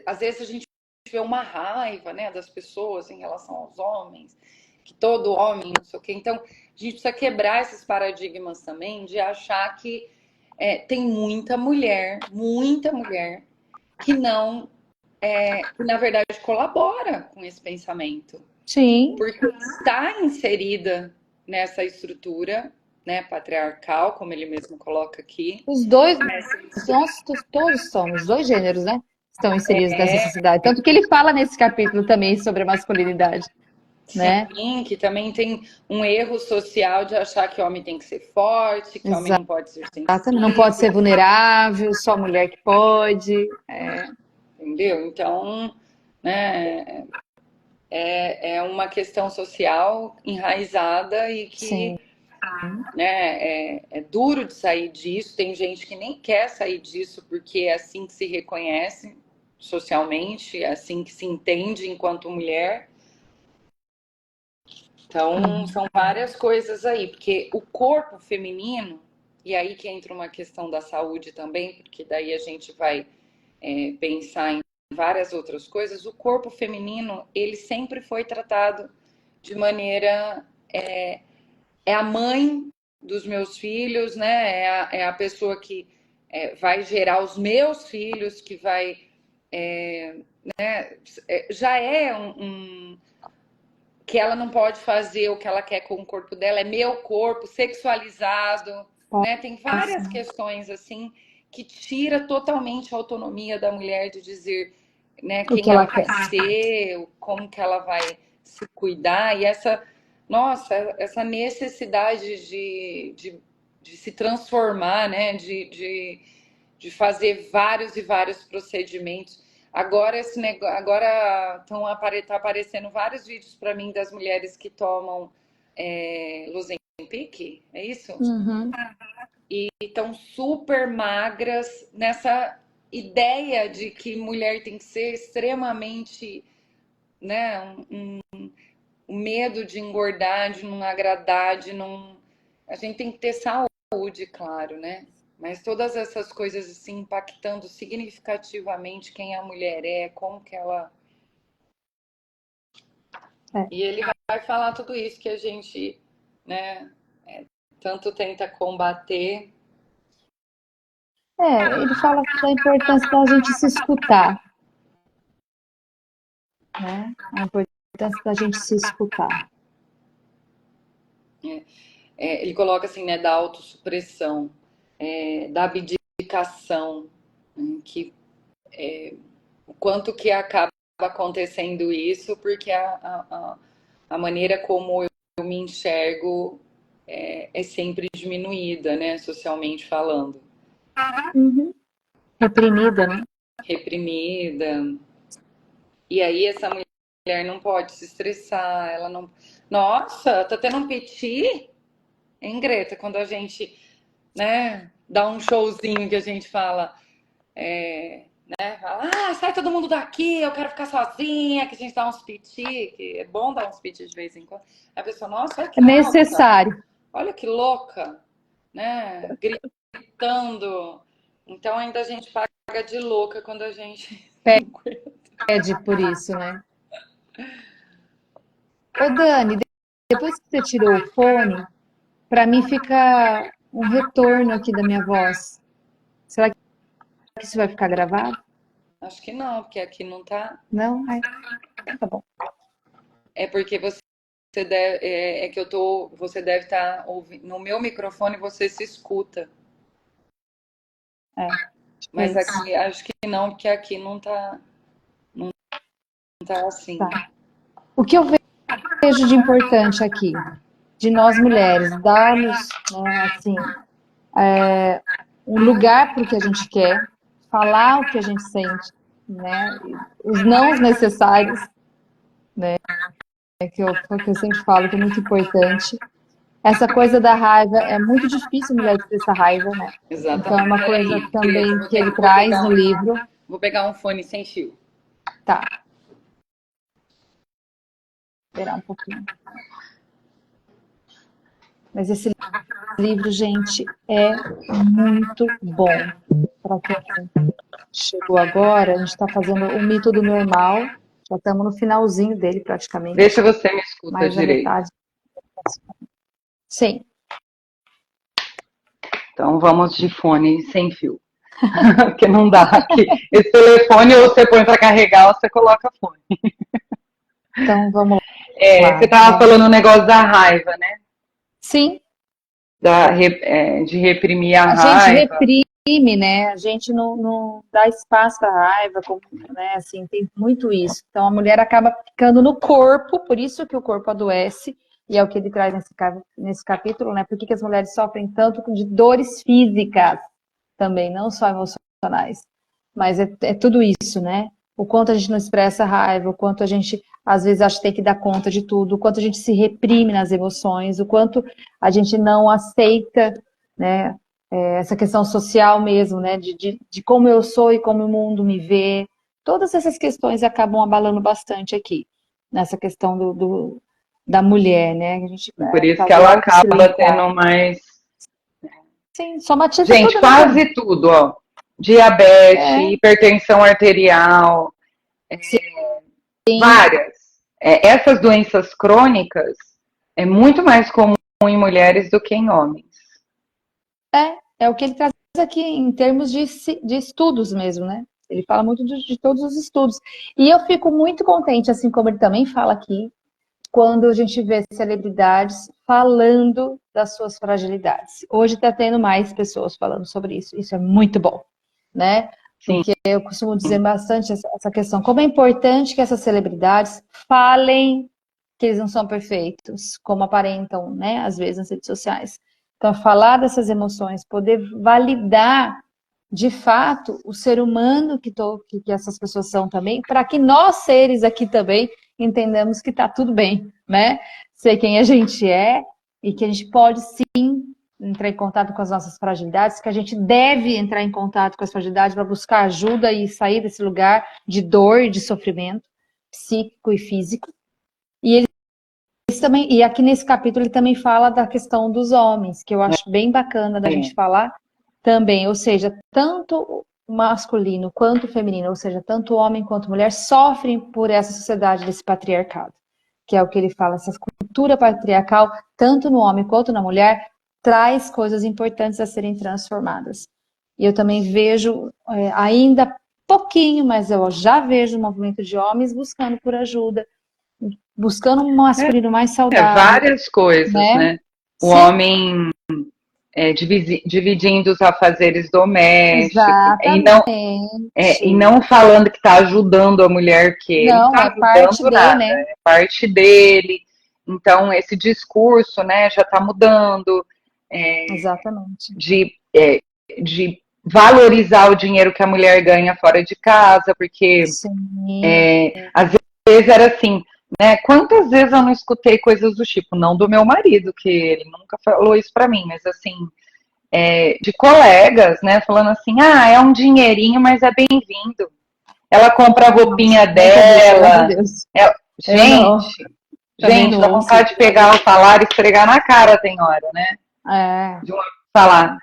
A: às vezes a gente vê uma raiva, né, das pessoas em relação aos homens, que todo homem, não sei o quê. Então, a gente precisa quebrar esses paradigmas também de achar que tem muita mulher que não, que na verdade colabora com esse pensamento,
B: Sim,
A: porque está inserida nessa estrutura, né, patriarcal, como ele mesmo coloca aqui.
B: os dois, nós todos somos, os dois gêneros, né? Estão inseridos nessa sociedade. Tanto que ele fala nesse capítulo também sobre a masculinidade, né?
A: Sim, que também tem um erro social de achar que homem tem que ser forte, que homem não pode ser
B: Exato, não pode ser
A: sensível,
B: vulnerável, só mulher que pode.
A: entendeu? Então, né, é uma questão social enraizada e
B: Sim.
A: que, né, é duro de sair disso. Tem gente que nem quer sair disso porque é assim que se reconhece socialmente, é assim que se entende enquanto mulher. Então, são várias coisas aí, porque o corpo feminino, e aí que entra uma questão da saúde também, porque daí a gente vai pensar em várias outras coisas. O corpo feminino, ele sempre foi tratado de maneira. É a mãe dos meus filhos, né? É a pessoa que vai gerar os meus filhos, que vai. Já é que ela não pode fazer o que ela quer com o corpo dela, é meu corpo sexualizado, né? Tem várias questões assim que tira totalmente a autonomia da mulher de dizer, né,
B: O que
A: quem
B: ela
A: ela
B: quer.
A: quer ser, como que ela vai se cuidar e nossa, essa necessidade de se transformar, né, de fazer vários e vários procedimentos. Agora esse negócio, agora tá aparecendo vários vídeos para mim das mulheres que tomam Ozempic, é isso?
B: Uhum.
A: E estão super magras nessa ideia de que mulher tem que ser extremamente, né, o medo de engordar, de não agradar, de não. A gente tem que ter saúde, claro, né? Mas todas essas coisas assim impactando significativamente quem a mulher é, como que ela.
B: É.
A: E ele vai falar tudo isso que a gente, né, tanto tenta combater.
B: Ele fala da importância da gente se escutar, né? A importância da gente se escutar.
A: Ele coloca assim, né, da autossupressão, da abdicação, né, que o quanto que acaba acontecendo isso, porque a maneira como eu me enxergo é sempre diminuída, né, socialmente falando.
B: Uhum. Reprimida, né?
A: Reprimida. E aí essa mulher não pode se estressar, ela não. Nossa, tá tendo um piti, hein, Greta? Quando a gente, né, dá um showzinho que a gente fala. Fala, sai todo mundo daqui, eu quero ficar sozinha, que a gente dá uns piti, que é bom dar uns piti de vez em quando. Aí a pessoa, nossa, olha
B: É
A: que louca,
B: necessário.
A: olha que louca, né? Gritando. Então ainda a gente paga de louca quando a gente.
B: Pede por isso, né? Ô, Dani, depois que você tirou o fone, para mim fica um retorno aqui da minha voz. Será que isso vai ficar gravado?
A: Acho que não, porque aqui não tá.
B: Não? Ai, tá bom.
A: É porque você deve, que eu tô, você deve estar ouvindo. No meu microfone você se escuta.
B: É, é
A: Mas
B: isso.
A: aqui acho que não, porque aqui não tá assim.
B: Tá. O que eu vejo de importante aqui, de nós mulheres, darmos, né, assim, um lugar para o que a gente quer, falar o que a gente sente, né? Os nãos necessários, que eu sempre falo que é muito importante. Essa coisa da raiva, é muito difícil a mulher expressar raiva, né? Então é
A: Exatamente.
B: uma coisa
A: Peraí, Greta,
B: também que ele traz no livro.
A: vou pegar um fone sem fio.
B: Tá, esperar um pouquinho. Mas esse livro, gente, é muito bom. Para quem chegou agora, a gente está fazendo o mito do normal. Já estamos no finalzinho dele,
A: Vê se
B: praticamente.
A: você me escuta
B: Mais da
A: direito.
B: metade. Sim.
A: Então vamos de fone sem fio. Porque não dá aqui. Esse telefone ou você põe para carregar ou você coloca fone.
B: Então vamos
A: Você
B: lá.
A: estava falando o negócio da raiva, né?
B: Sim,
A: De reprimir a
B: a gente
A: raiva.
B: reprime, né? A gente não dá espaço para raiva, né? Assim, tem muito isso. Então a mulher acaba ficando no corpo, por isso que o corpo adoece, e é o que ele traz nesse capítulo, né? Por que as mulheres sofrem tanto de dores físicas também, não só emocionais. Mas é tudo isso, né? O quanto a gente não expressa raiva, o quanto a gente às vezes acha que tem que dar conta de tudo, o quanto a gente se reprime nas emoções, o quanto a gente não aceita, né? Essa questão social mesmo, né? De como eu sou e como o mundo me vê. Todas essas questões acabam abalando bastante aqui, nessa questão da mulher, né? A gente
A: Por isso que
B: fazer
A: ela
B: algo
A: acaba
B: silenciar.
A: tendo mais.
B: Sim, somatiza
A: Gente,
B: tudo, né, Dani?
A: quase tudo, ó. Diabetes,
B: É,
A: hipertensão arterial,
B: sim,
A: várias. Essas doenças crônicas é muito mais comum em mulheres do que em homens.
B: é o que ele traz aqui em termos de estudos mesmo, né? Ele fala muito de todos os estudos. E eu fico muito contente, assim como ele também fala aqui, quando a gente vê celebridades falando das suas fragilidades. Hoje está tendo mais pessoas falando sobre isso. Isso é muito bom, né?
A: Sim,
B: Porque eu costumo dizer bastante essa questão. Como é importante que essas celebridades falem que eles não são perfeitos, como aparentam, né? Às vezes nas redes sociais. Então, falar dessas emoções, poder validar de fato o ser humano que essas pessoas são também, para que nós seres aqui também entendamos que está tudo bem, né? Ser quem a gente é e que a gente pode sim entrar em contato com as nossas fragilidades, que a gente deve entrar em contato com as fragilidades para buscar ajuda e sair desse lugar de dor e de sofrimento psíquico e físico. E ele também, e aqui nesse capítulo ele também fala da questão dos homens, que eu acho bem bacana da gente falar também, ou seja, tanto o masculino quanto o feminino, ou seja, tanto homem quanto mulher sofrem por essa sociedade desse patriarcado, que é o que ele fala, essa cultura patriarcal, tanto no homem quanto na mulher, traz coisas importantes a serem transformadas. E eu também vejo ainda pouquinho, mas eu já vejo um movimento de homens buscando por ajuda, buscando um masculino mais saudável,
A: várias coisas,
B: né?
A: né? O
B: Sim,
A: homem dividindo os afazeres domésticos e
B: exatamente.
A: não falando que está ajudando a mulher, que ele não
B: Não,
A: está
B: é parte
A: ajudando
B: de,
A: nada,
B: né?
A: é parte dele. Então, esse discurso, né, já está mudando
B: Exatamente.
A: de valorizar o dinheiro que a mulher ganha fora de casa, porque
B: Sim,
A: às vezes era assim, né? Quantas vezes eu não escutei coisas do tipo, não do meu marido, que ele nunca falou isso para mim, mas assim, de colegas, né, falando assim, é um dinheirinho, mas é bem-vindo. Ela compra a
B: nossa,
A: roupinha
B: nunca vi isso, graças a
A: dela.
B: Deus.
A: É-
B: Eu não, também
A: gente,
B: não
A: dá
B: ouço isso.
A: vontade de pegar o salário e esfregar na cara, tem hora, né?
B: É,
A: De uma falar,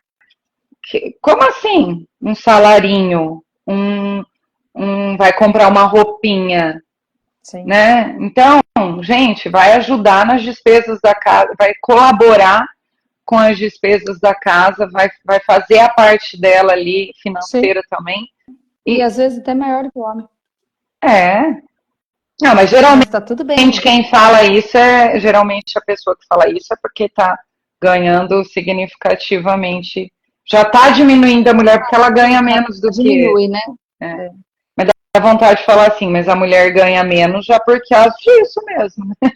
A: como assim? Um salarinho, vai comprar uma roupinha,
B: sim.
A: né? Então, gente, vai ajudar nas despesas da casa, vai colaborar com as despesas da casa, vai fazer a parte dela ali,
B: Sim.
A: financeira também.
B: E
A: E
B: às vezes até maior do que o homem.
A: é. Não, mas
B: Mas
A: geralmente
B: tá tudo bem.
A: quem fala isso geralmente a pessoa que fala isso é porque está ganhando significativamente. Já está diminuindo a mulher porque ela ganha menos do que.
B: Diminui, né?
A: É. Mas dá vontade de falar assim, mas a mulher ganha menos já por causa disso mesmo, né?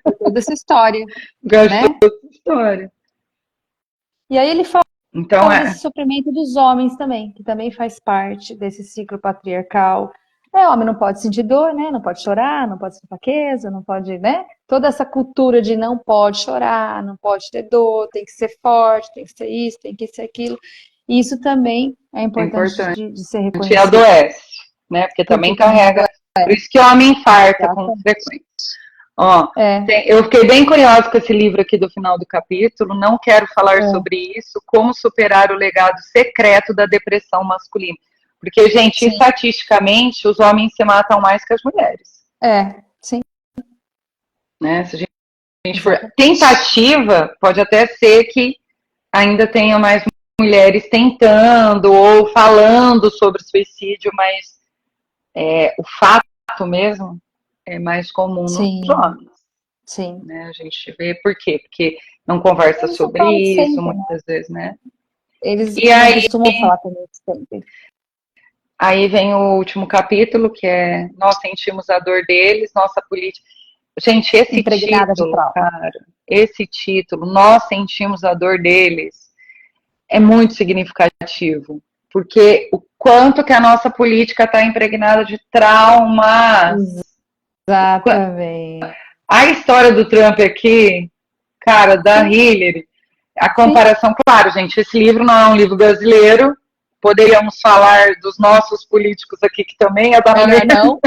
B: Por toda essa história,
A: Gosto
B: né?
A: da história.
B: E aí ele
A: Então
B: fala desse sofrimento dos homens também, que também faz parte desse ciclo patriarcal. Homem não pode sentir dor, né? Não pode chorar, não pode ser fraqueza, não pode, né? Toda essa cultura de não pode chorar, não pode ter dor, tem que ser forte, tem que ser isso, tem que ser aquilo. E isso também é
A: é
B: importante
A: importante.
B: de ser
A: A gente
B: reconhecido,
A: adoece, né? Porque
B: porque
A: também
B: também
A: carrega. Por isso que o homem infarta com
B: adoece.
A: frequência. Ó, eu fiquei bem curiosa com esse livro aqui do final do capítulo. Não quero falar sobre isso. Como superar o legado secreto da depressão masculina. Porque, gente, estatisticamente, os homens se matam mais que as mulheres.
B: Sim.
A: Né? Se a gente for tentativa, pode até ser que ainda tenha mais mulheres tentando ou falando sobre suicídio, mas o fato mesmo é mais comum nos homens.
B: Sim.
A: Né? A gente vê por quê? Porque não conversa sobre isso,
B: sempre,
A: muitas vezes, né?
B: Eles
A: e
B: não
A: aí,
B: costumam falar comigo sempre.
A: Aí vem o último capítulo, que é Nós sentimos a dor deles, nossa política. Gente, esse título, cara, esse título, Nós sentimos a dor deles, é muito significativo. Porque o quanto que a nossa política está impregnada de traumas.
B: Exatamente.
A: A história do Trump aqui, cara, da Hillary, a comparação, claro, gente, esse livro não é um livro brasileiro, poderíamos falar dos nossos políticos aqui, que também é da
B: Melhor não.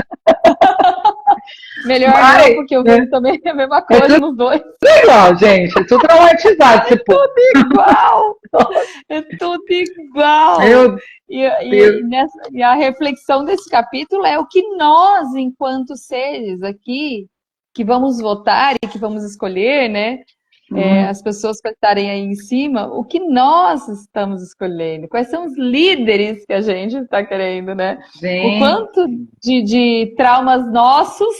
B: Melhor não, porque eu vejo também a mesma coisa nos dois.
A: É igual, gente, é tudo traumatizado.
B: É tudo igual. É tudo igual. E a reflexão desse capítulo é o que nós, enquanto seres aqui, que vamos votar e que vamos escolher, né? As pessoas que estarem aí em cima, o que nós estamos escolhendo, quais são os líderes que a gente está querendo, né? O quanto de traumas nossos,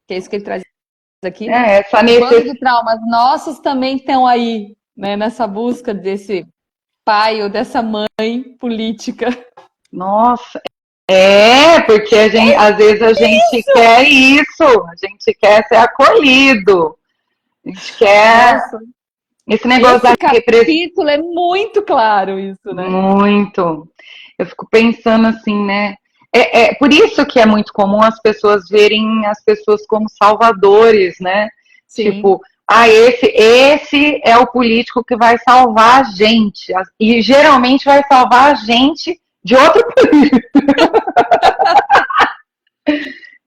B: que é isso que ele traz aqui, o quanto de traumas nossos também estão aí, né? Nessa busca desse pai ou dessa mãe política.
A: Nossa, porque às vezes a gente quer isso, a gente quer ser acolhido. A gente quer esse negócio da repressão.
B: Esse capítulo é muito claro isso, né?
A: Muito. Eu fico pensando assim, né? Por isso que é muito comum as pessoas verem as pessoas como salvadores, né?
B: Sim.
A: Tipo, esse é o político que vai salvar a gente. E geralmente vai salvar a gente de outro político.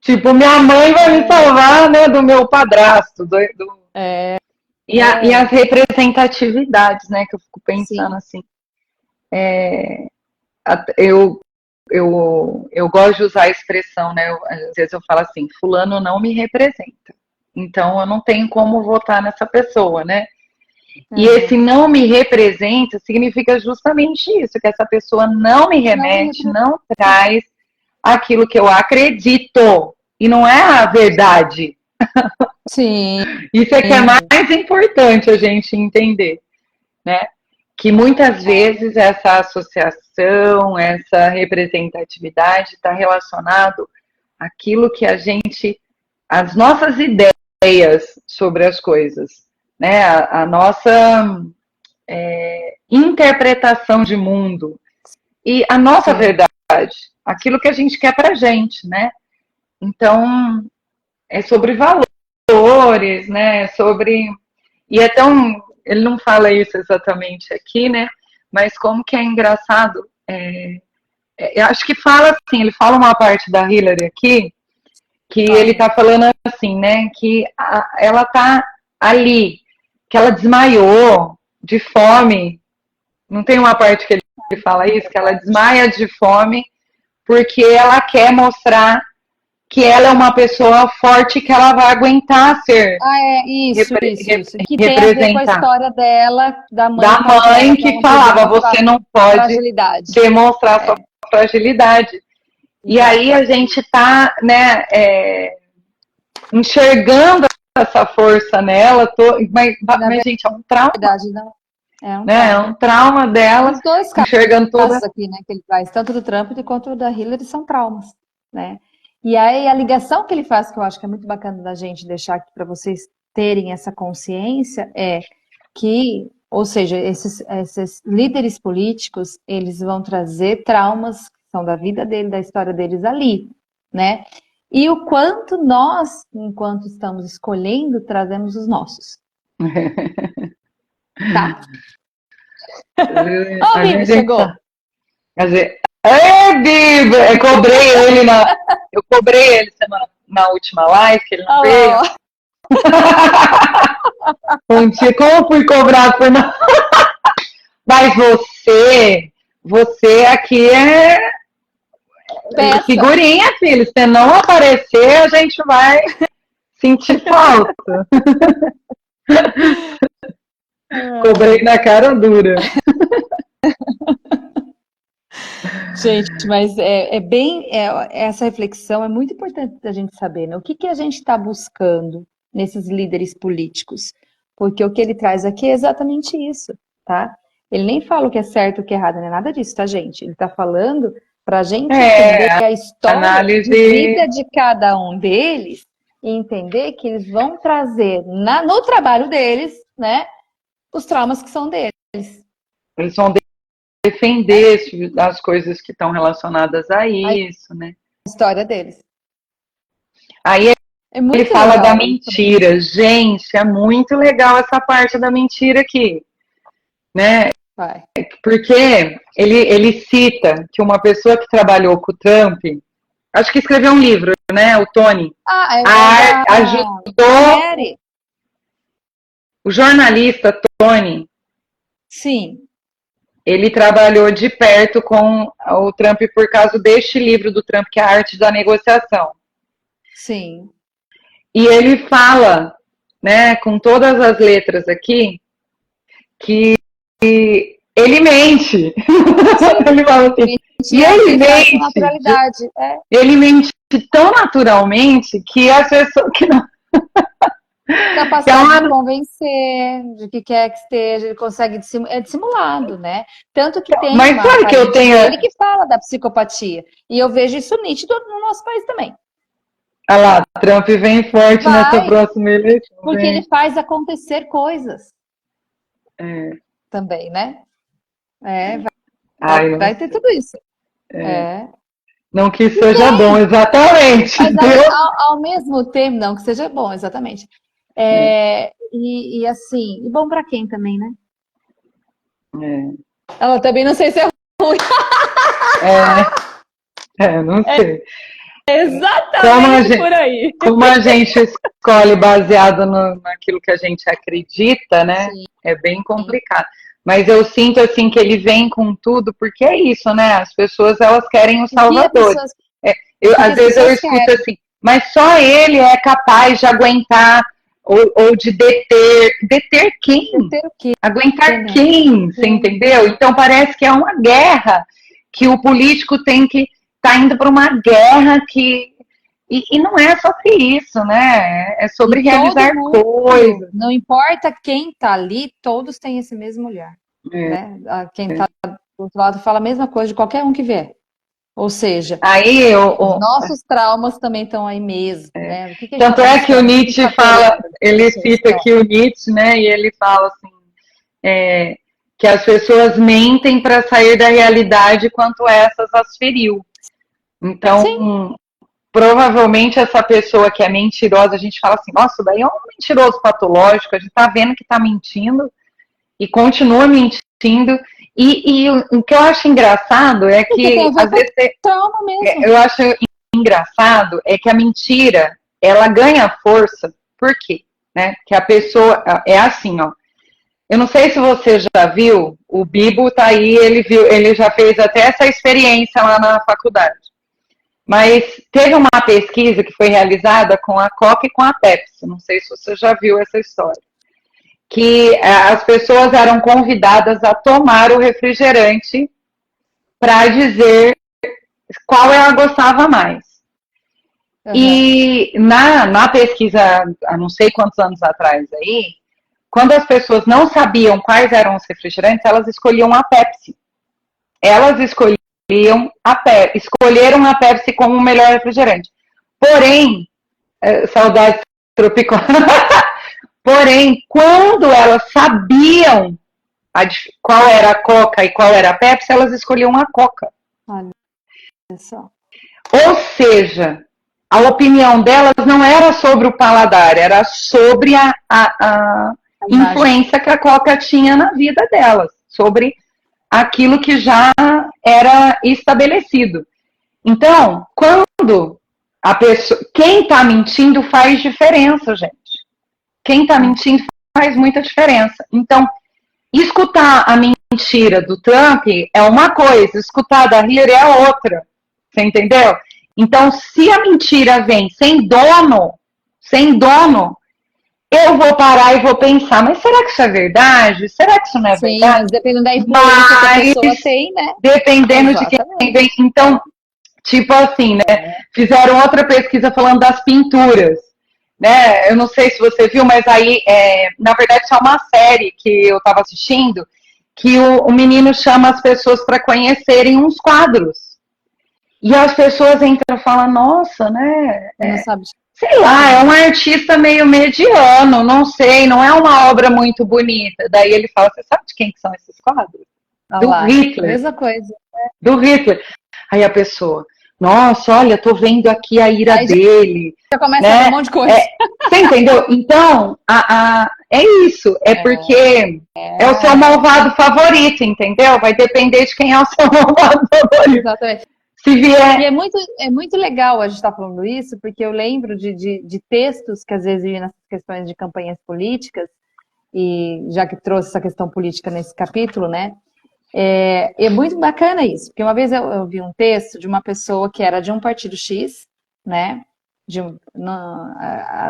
A: Tipo, minha mãe vai me salvar, né, do meu padrasto. E as representatividades, né, que eu fico pensando assim. Eu gosto de usar a expressão, né, às vezes eu falo assim, fulano não me representa. Então, eu não tenho como votar nessa pessoa, né? E esse não me representa significa justamente isso, que essa pessoa não me remete, não traz aquilo que eu acredito. E não é a verdade.
B: Sim.
A: Isso é que é mais importante a gente entender, né? Que muitas vezes essa associação, essa representatividade está relacionado àquilo que as nossas ideias sobre as coisas, né? A nossa interpretação de mundo e a nossa verdade, aquilo que a gente quer pra gente, né? Então, é sobre valores, né? E é tão... Ele não fala isso exatamente aqui, né? Mas como que é engraçado. Eu acho que fala assim, ele fala uma parte da Hillary aqui, que ele tá falando assim, né? Que ela tá ali, que ela desmaiou de fome. Não tem uma parte que ele fala isso? Que ela desmaia de fome porque ela quer mostrar que ela é uma pessoa forte, que ela vai aguentar ser
B: isso. Que tem a ver com a história dela, da
A: mãe que falava, você não pode demonstrar sua fragilidade. E aí a gente tá, né, enxergando essa força nela, mas gente, é um trauma.
B: Verdade, não.
A: É um trauma dela.
B: Os dois
A: enxergando
B: casos aqui, né, que ele traz, tanto do Trump quanto da Hillary, são traumas, né? E aí a ligação que ele faz, que eu acho que é muito bacana da gente deixar aqui para vocês terem essa consciência, é que, ou seja, esses líderes políticos, eles vão trazer traumas que são da vida dele, da história deles ali, né? E o quanto nós, enquanto estamos escolhendo, trazemos os nossos. Tá? Ó, o Bibi chegou.
A: Bibi! Eu cobrei ele na última live, que ele não veio.
C: Como fui cobrado por não. Mas você aqui é
A: Peça.
C: figurinha, filho. Se não aparecer, a gente vai sentir falta. Cobrei na cara dura.
B: Gente, mas essa reflexão é muito importante da gente saber, né? O que a gente está buscando nesses líderes políticos? Porque o que ele traz aqui é exatamente isso, tá? Ele nem fala o que é certo e o que é errado, não é nada disso, tá, gente? Ele está falando para a gente entender a história de vida de cada um deles e entender que eles vão trazer no trabalho deles, né, os traumas que são deles.
C: Eles vão defender as coisas que estão relacionadas a isso, né?
B: A história deles.
C: Aí ele fala da mentira. Gente, é muito legal essa parte da mentira aqui, né?
B: Vai.
C: Porque ele cita que uma pessoa que trabalhou com o Trump, acho que escreveu um livro, né? O Tony. Ajudou o jornalista Tony.
B: Sim.
C: Ele trabalhou de perto com o Trump por causa deste livro do Trump, que é a Arte da Negociação.
B: Sim.
C: E ele fala, né, com todas as letras aqui, que ele mente. Ele fala assim, e ele mente.
B: Naturalidade.
C: Ele mente tão naturalmente que as pessoas que não.
B: Capacidade de convencer, de que quer que esteja, ele consegue é dissimulado, né? Tanto que tem
C: Mas sabe que eu tenho
B: ele que fala da psicopatia. E eu vejo isso nítido no nosso país também.
C: Olha lá, Trump vem forte nessa próxima eleição.
B: Porque ele faz acontecer coisas. Também, né? Vai ter tudo isso.
C: Não que seja bom, exatamente.
B: Mas ao mesmo tempo, não que seja bom, exatamente. E assim, e bom pra quem também, né? Ela também não sei se é ruim.
C: Não sei.
B: Exatamente por aí.
C: Como a gente escolhe baseado naquilo que a gente acredita, né? Sim. É bem complicado. Mas eu sinto assim que ele vem com tudo, porque é isso, né? As pessoas elas querem o Salvador. Às vezes eu escuto assim, mas só ele é capaz de aguentar ou de deter quem?
B: Deter o quê?
C: Aguentar quem? Você entendeu? Então parece que é uma guerra que o político tem que estar indo para uma guerra que e não é sobre isso, né? É sobre realizar coisas.
B: Não importa quem está ali, todos têm esse mesmo olhar. Né? Quem está do outro lado fala a mesma coisa de qualquer um que vier. Ou seja, os nossos traumas também estão aí mesmo. Né?
C: Tanto é que o Nietzsche fala, ele cita aqui o Nietzsche, né? E ele fala assim, que as pessoas mentem para sair da realidade quanto essas as feriu. Então, provavelmente essa pessoa que é mentirosa, a gente fala assim, nossa, daí é um mentiroso patológico, a gente tá vendo que tá mentindo e continua mentindo. E o que eu acho engraçado é que, às vezes, eu acho engraçado é que a mentira, ela ganha força, por quê? Né? Que a pessoa, é assim, ó, eu não sei se você já viu, o Bibo tá aí, ele já fez até essa experiência lá na faculdade. Mas teve uma pesquisa que foi realizada com a Coca e com a Pepsi, não sei se você já viu essa história, que as pessoas eram convidadas a tomar o refrigerante para dizer qual ela gostava mais. E na pesquisa, há não sei quantos anos atrás aí, quando as pessoas não sabiam quais eram os refrigerantes, elas escolhiam a Pepsi. Elas escolheram a Pepsi como o melhor refrigerante. Porém, saudades tropical. Porém, quando elas sabiam qual era a Coca e qual era a Pepsi, elas escolhiam a Coca.
B: Olha só.
C: Ou seja, a opinião delas não era sobre o paladar, era sobre a influência que a Coca tinha na vida delas, sobre aquilo que já era estabelecido. Então, quando a pessoa, quem está mentindo faz diferença, gente. quem está mentindo faz muita diferença. Então, escutar a mentira do Trump é uma coisa, escutar a da Hillary é outra. Você entendeu? Então, se a mentira vem sem dono, eu vou parar e vou pensar, mas será que isso é verdade? Será que isso não é
B: Sim,
C: verdade?
B: mas dependendo da influência que a pessoa tem, né?
C: Dependendo de quem vem. Então, tipo assim, né? Fizeram outra pesquisa falando das pinturas. Né? Eu não sei se você viu, mas aí, na verdade, isso é uma série que eu estava assistindo, que o menino chama as pessoas para conhecerem uns quadros. E as pessoas entram e falam, nossa, né?
B: Não sabe.
C: Sei lá, é um artista meio mediano, não sei, não é uma obra muito bonita. Daí ele fala, você sabe de quem que são esses quadros? Do Hitler.
B: Mesma coisa.
C: Do Hitler. Aí a pessoa, nossa, olha, tô vendo aqui a ira dele.
B: Já começa
C: né?
B: a ver um monte de coisa.
C: Você entendeu? Então, é isso. É porque é o seu malvado favorito, entendeu? Vai depender de quem é o seu malvado favorito.
B: Exatamente.
C: Se vier...
B: E é muito legal a gente estar falando isso, porque eu lembro de textos que às vezes vi nessas questões de campanhas políticas, e já que trouxe essa questão política nesse capítulo, né? É muito bacana isso, porque uma vez eu vi um texto de uma pessoa que era de um partido X, né?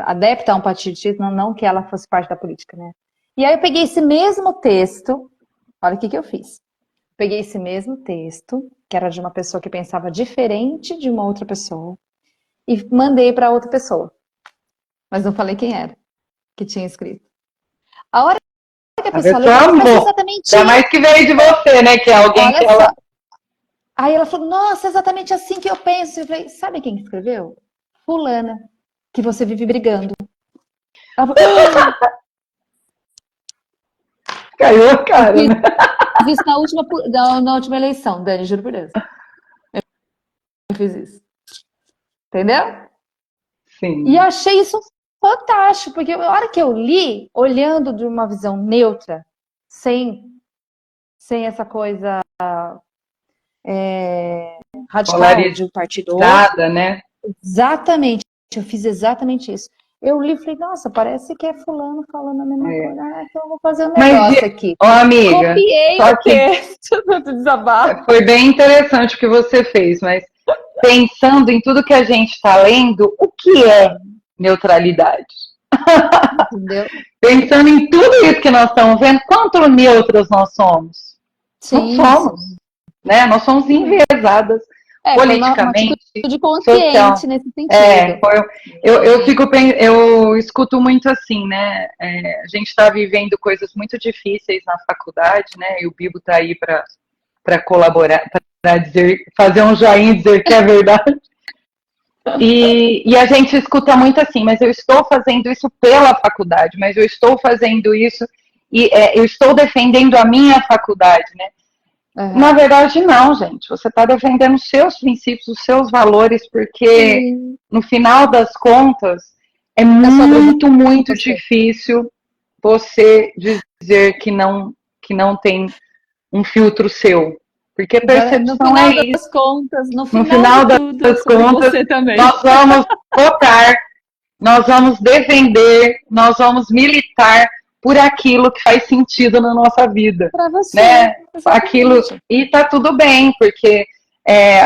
B: Adepta a um partido X, não que ela fosse parte da política, né? E aí eu peguei esse mesmo texto, olha o que eu fiz. Peguei esse mesmo texto, que era de uma pessoa que pensava diferente de uma outra pessoa, e mandei para outra pessoa. Mas não falei quem era que tinha escrito. A hora que a pessoa leu, exatamente isso.
C: Ainda mais que veio de você, né? Que é alguém que ela...
B: Aí ela falou, nossa, exatamente assim que eu penso. Eu falei, sabe quem escreveu? Fulana, que você vive brigando. Ela falou,
C: caiu a cara, né?
B: Fiz isso na última eleição, Dani, juro por Deus. Eu fiz isso. Entendeu?
C: Sim.
B: E achei isso fantástico, porque a hora que eu li, olhando de uma visão neutra, sem essa coisa radical de um partido ou outro,
C: né?
B: Exatamente, eu fiz exatamente isso. Eu li e falei, nossa, parece que é fulano falando a mesma coisa. Então eu vou fazer um negócio aqui.
C: Ó, amiga,
B: copiei o texto do desabafo.
C: Foi bem interessante o que você fez, mas pensando em tudo que a gente está lendo, o que é neutralidade?
B: Entendeu?
C: Pensando em tudo isso que nós estamos vendo, quanto neutros nós somos?
B: Sim,
C: não somos. Sim. Né? Nós somos enviesadas politicamente.
B: Uma atitude consciente social. Nesse sentido.
C: Eu escuto muito assim, né? A gente está vivendo coisas muito difíceis na faculdade, né? E o Bibo está aí para colaborar, para fazer um joinha e dizer que é verdade. E a gente escuta muito assim, mas eu estou fazendo isso pela faculdade, mas eu estou fazendo isso e eu estou defendendo a minha faculdade, né? Uhum. Na verdade, não, gente. Você está defendendo os seus princípios, os seus valores, porque no final das contas é muito difícil você dizer que não tem um filtro seu. Porque percepção é isso.
B: No final das contas,
C: você também. Nós vamos votar, nós vamos defender, nós vamos militar por aquilo que faz sentido na nossa vida.
B: Para você.
C: Né? Aquilo, e tá tudo bem, porque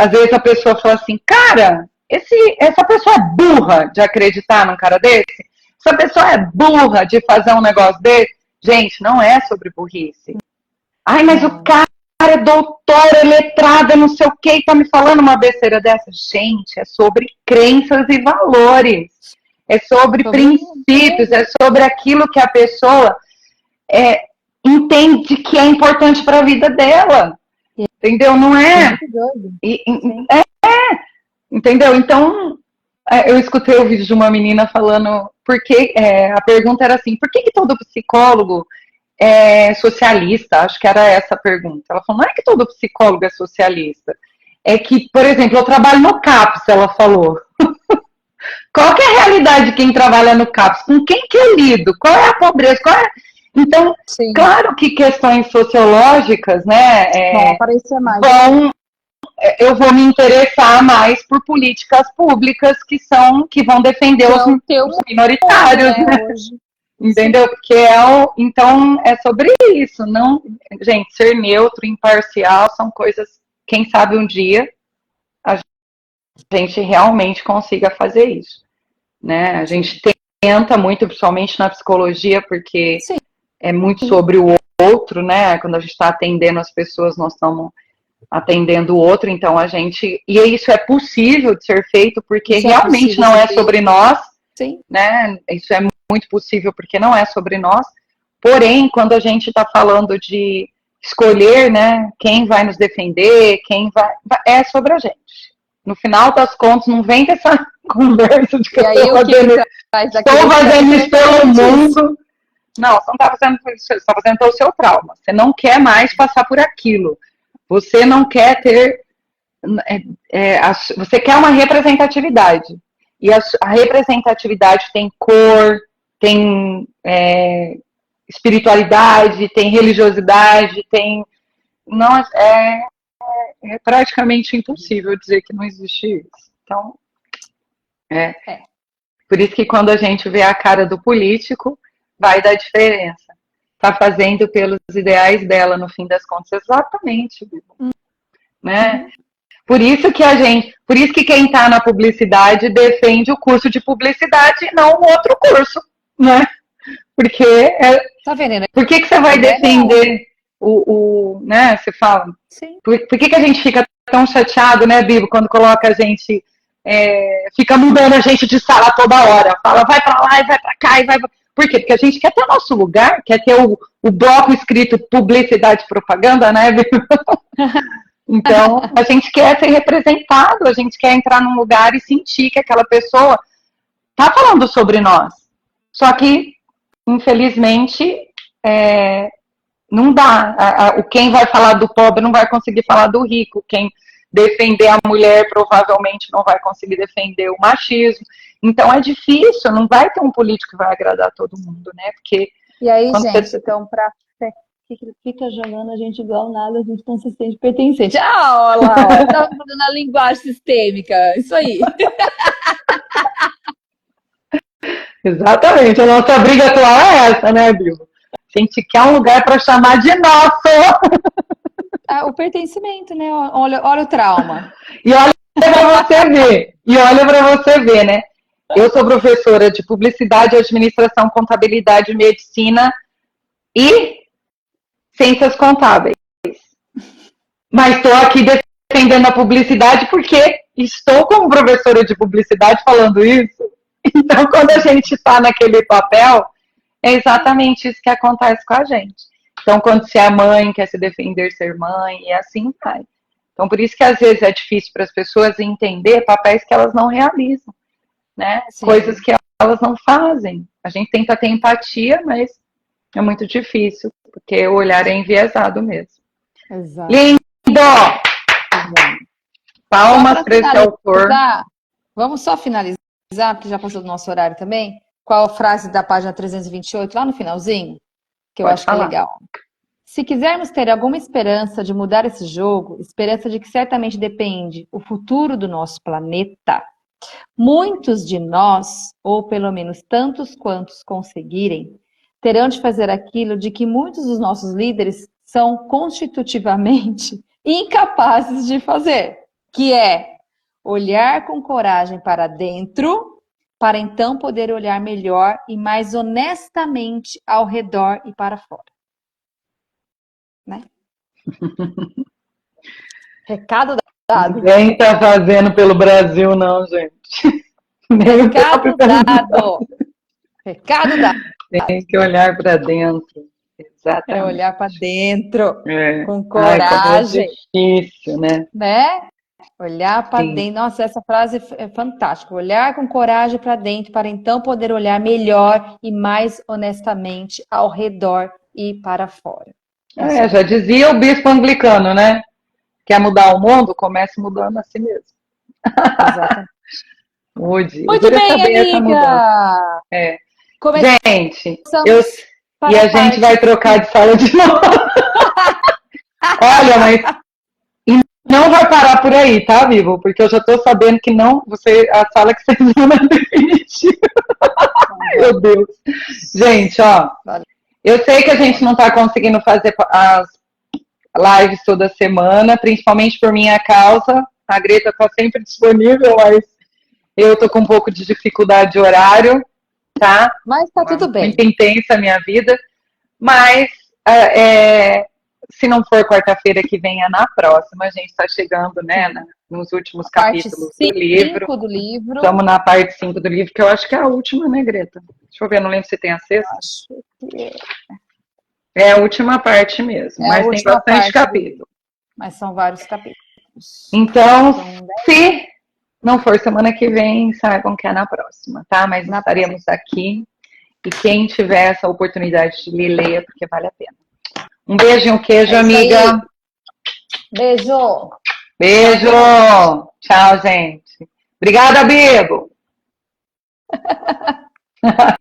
C: às vezes a pessoa fala assim, cara, essa pessoa é burra de acreditar num cara desse? Essa pessoa é burra de fazer um negócio desse? Gente, não é sobre burrice. Ai, mas o cara é doutor, é letrado, não sei o que, e tá me falando uma besteira dessa. Gente, é sobre crenças e valores. É sobre princípios, é sobre aquilo que a pessoa entende que é importante para a vida dela. Entendeu? Não é? Entendeu? Então, eu escutei o vídeo de uma menina falando, porque a pergunta era assim, por que todo psicólogo é socialista? Acho que era essa a pergunta. Ela falou, não é que todo psicólogo é socialista. É que, por exemplo, eu trabalho no CAPS, ela falou. Qual que é a realidade de quem trabalha no CAPS? Com quem que eu lido? Qual é a pobreza? Então, sim, claro que questões sociológicas, né,
B: vão aparecer mais.
C: Eu vou me interessar mais por políticas públicas que vão defender os minoritários, né? Entendeu? Porque então é sobre isso. Não, gente, ser neutro, imparcial são coisas, quem sabe um dia a gente realmente consiga fazer isso, né? A gente tenta muito, principalmente na psicologia, porque
A: Sim.
C: é muito sobre o outro, né? Quando a gente está atendendo as pessoas, nós estamos atendendo o outro, então a gente... E isso é possível de ser feito, porque
A: Isso
C: realmente não é sobre nós,
A: Sim.
C: né? Isso é muito possível, porque não é sobre nós. Porém, quando a gente está falando de escolher, né, quem vai nos defender, é sobre a gente. No final das contas, não vem com essa conversa de que estou fazendo isso pelo mundo. Não, você não está fazendo isso, você está fazendo pelo seu trauma. Você não quer mais passar por aquilo. Você não quer ter... você quer uma representatividade. E a representatividade tem cor, tem espiritualidade, tem religiosidade, tem... Não, é praticamente impossível dizer que não existe isso. Então, por isso que quando a gente vê a cara do político, vai dar diferença. Está fazendo pelos ideais dela, no fim das contas. Exatamente. Né? Por isso que quem está na publicidade defende o curso de publicidade e não o outro curso, né? Porque
A: tá vendo, né?
C: Por que você vai defender né? Você fala.
A: Sim.
C: Por que a gente fica tão chateado, né, Bibo, quando coloca a gente, fica mudando a gente de sala toda hora, fala vai pra lá e vai pra cá e vai. Por quê? Porque a gente quer ter o nosso lugar, quer ter o bloco escrito publicidade e propaganda, né, Bibo? Então, a gente quer ser representado, a gente quer entrar num lugar e sentir que aquela pessoa tá falando sobre nós. Só que, infelizmente, não dá. Quem vai falar do pobre não vai conseguir falar do rico. Quem defender a mulher provavelmente não vai conseguir defender o machismo. Então é difícil, não vai ter um político que vai agradar todo mundo, né? Porque
B: e aí, gente, então, pra fica jogando a gente igual nada, a gente não se sente pertencente.
A: Ah, olha lá, tá fazendo a linguagem sistêmica, isso aí.
C: Exatamente, a nossa briga atual é essa, né, Bill? A gente quer um lugar para chamar de nosso.
B: O pertencimento, né? Olha o trauma.
C: E olha para você ver, né? Eu sou professora de publicidade, administração, contabilidade, medicina e ciências contábeis. Mas estou aqui defendendo a publicidade porque estou como professora de publicidade falando isso. Então, quando a gente está naquele papel, é exatamente isso que acontece com a gente. Então, quando se é mãe, quer se defender ser mãe, e assim vai. Então, por isso que às vezes é difícil para as pessoas entender papéis que elas não realizam, né? Sim. Coisas que elas não fazem. A gente tenta ter empatia, mas é muito difícil, porque o olhar é enviesado mesmo.
B: Exato.
C: Lindo! Palmas para esse autor.
B: Vamos só finalizar, porque já passou do nosso horário também. Qual a frase da página 328, lá no finalzinho? Que eu acho que é legal. Se quisermos ter alguma esperança de mudar esse jogo, esperança de que certamente depende o futuro do nosso planeta, muitos de nós, ou pelo menos tantos quantos conseguirem, terão de fazer aquilo de que muitos dos nossos líderes são constitutivamente incapazes de fazer, que é olhar com coragem para dentro, para então poder olhar melhor e mais honestamente ao redor e para fora. Né? Recado dado.
C: Ninguém está fazendo pelo Brasil, não, gente.
B: Recado dado. Recado dado.
C: Tem que olhar para dentro. Exatamente.
B: É olhar para dentro, com
C: coragem. É difícil,
B: né? Olhar para dentro. Nossa, essa frase é fantástica. Olhar com coragem para dentro, para então poder olhar melhor e mais honestamente ao redor e para fora.
C: Já dizia o bispo anglicano, né? Quer mudar o mundo? Comece mudando a si mesmo.
B: Exatamente.
C: Muito
B: bem, amiga!
C: Gente, e a gente vai trocar de sala de novo. Olha, mas não vai parar por aí, tá, Vivo? Porque eu já tô sabendo que não, a sala que vocês vão é definitiva. Meu Deus. Gente, ó, eu sei que a gente não está conseguindo fazer as lives toda semana, principalmente por minha causa. A Greta está sempre disponível, mas eu tô com um pouco de dificuldade de horário, tá?
B: Mas tá tudo bem.
C: Muito intensa a minha vida. Mas se não for quarta-feira que vem, é na próxima. A gente está chegando, né, nos últimos capítulos do livro. Estamos na parte 5 do livro, que eu acho que é a última, né, Greta? Deixa eu ver, não lembro se tem a sexta.
B: Acho que é.
C: É a última parte mesmo, mas tem bastante capítulo.
B: Mas são vários capítulos.
C: Então, se não for semana que vem, saibam que é na próxima, tá? Mas estaremos aqui. E quem tiver essa oportunidade de ler, leia, porque vale a pena. Um beijo e um queijo, amiga.
B: Aí. Beijo.
C: Beijo. Tchau, gente. Obrigada, Bigo.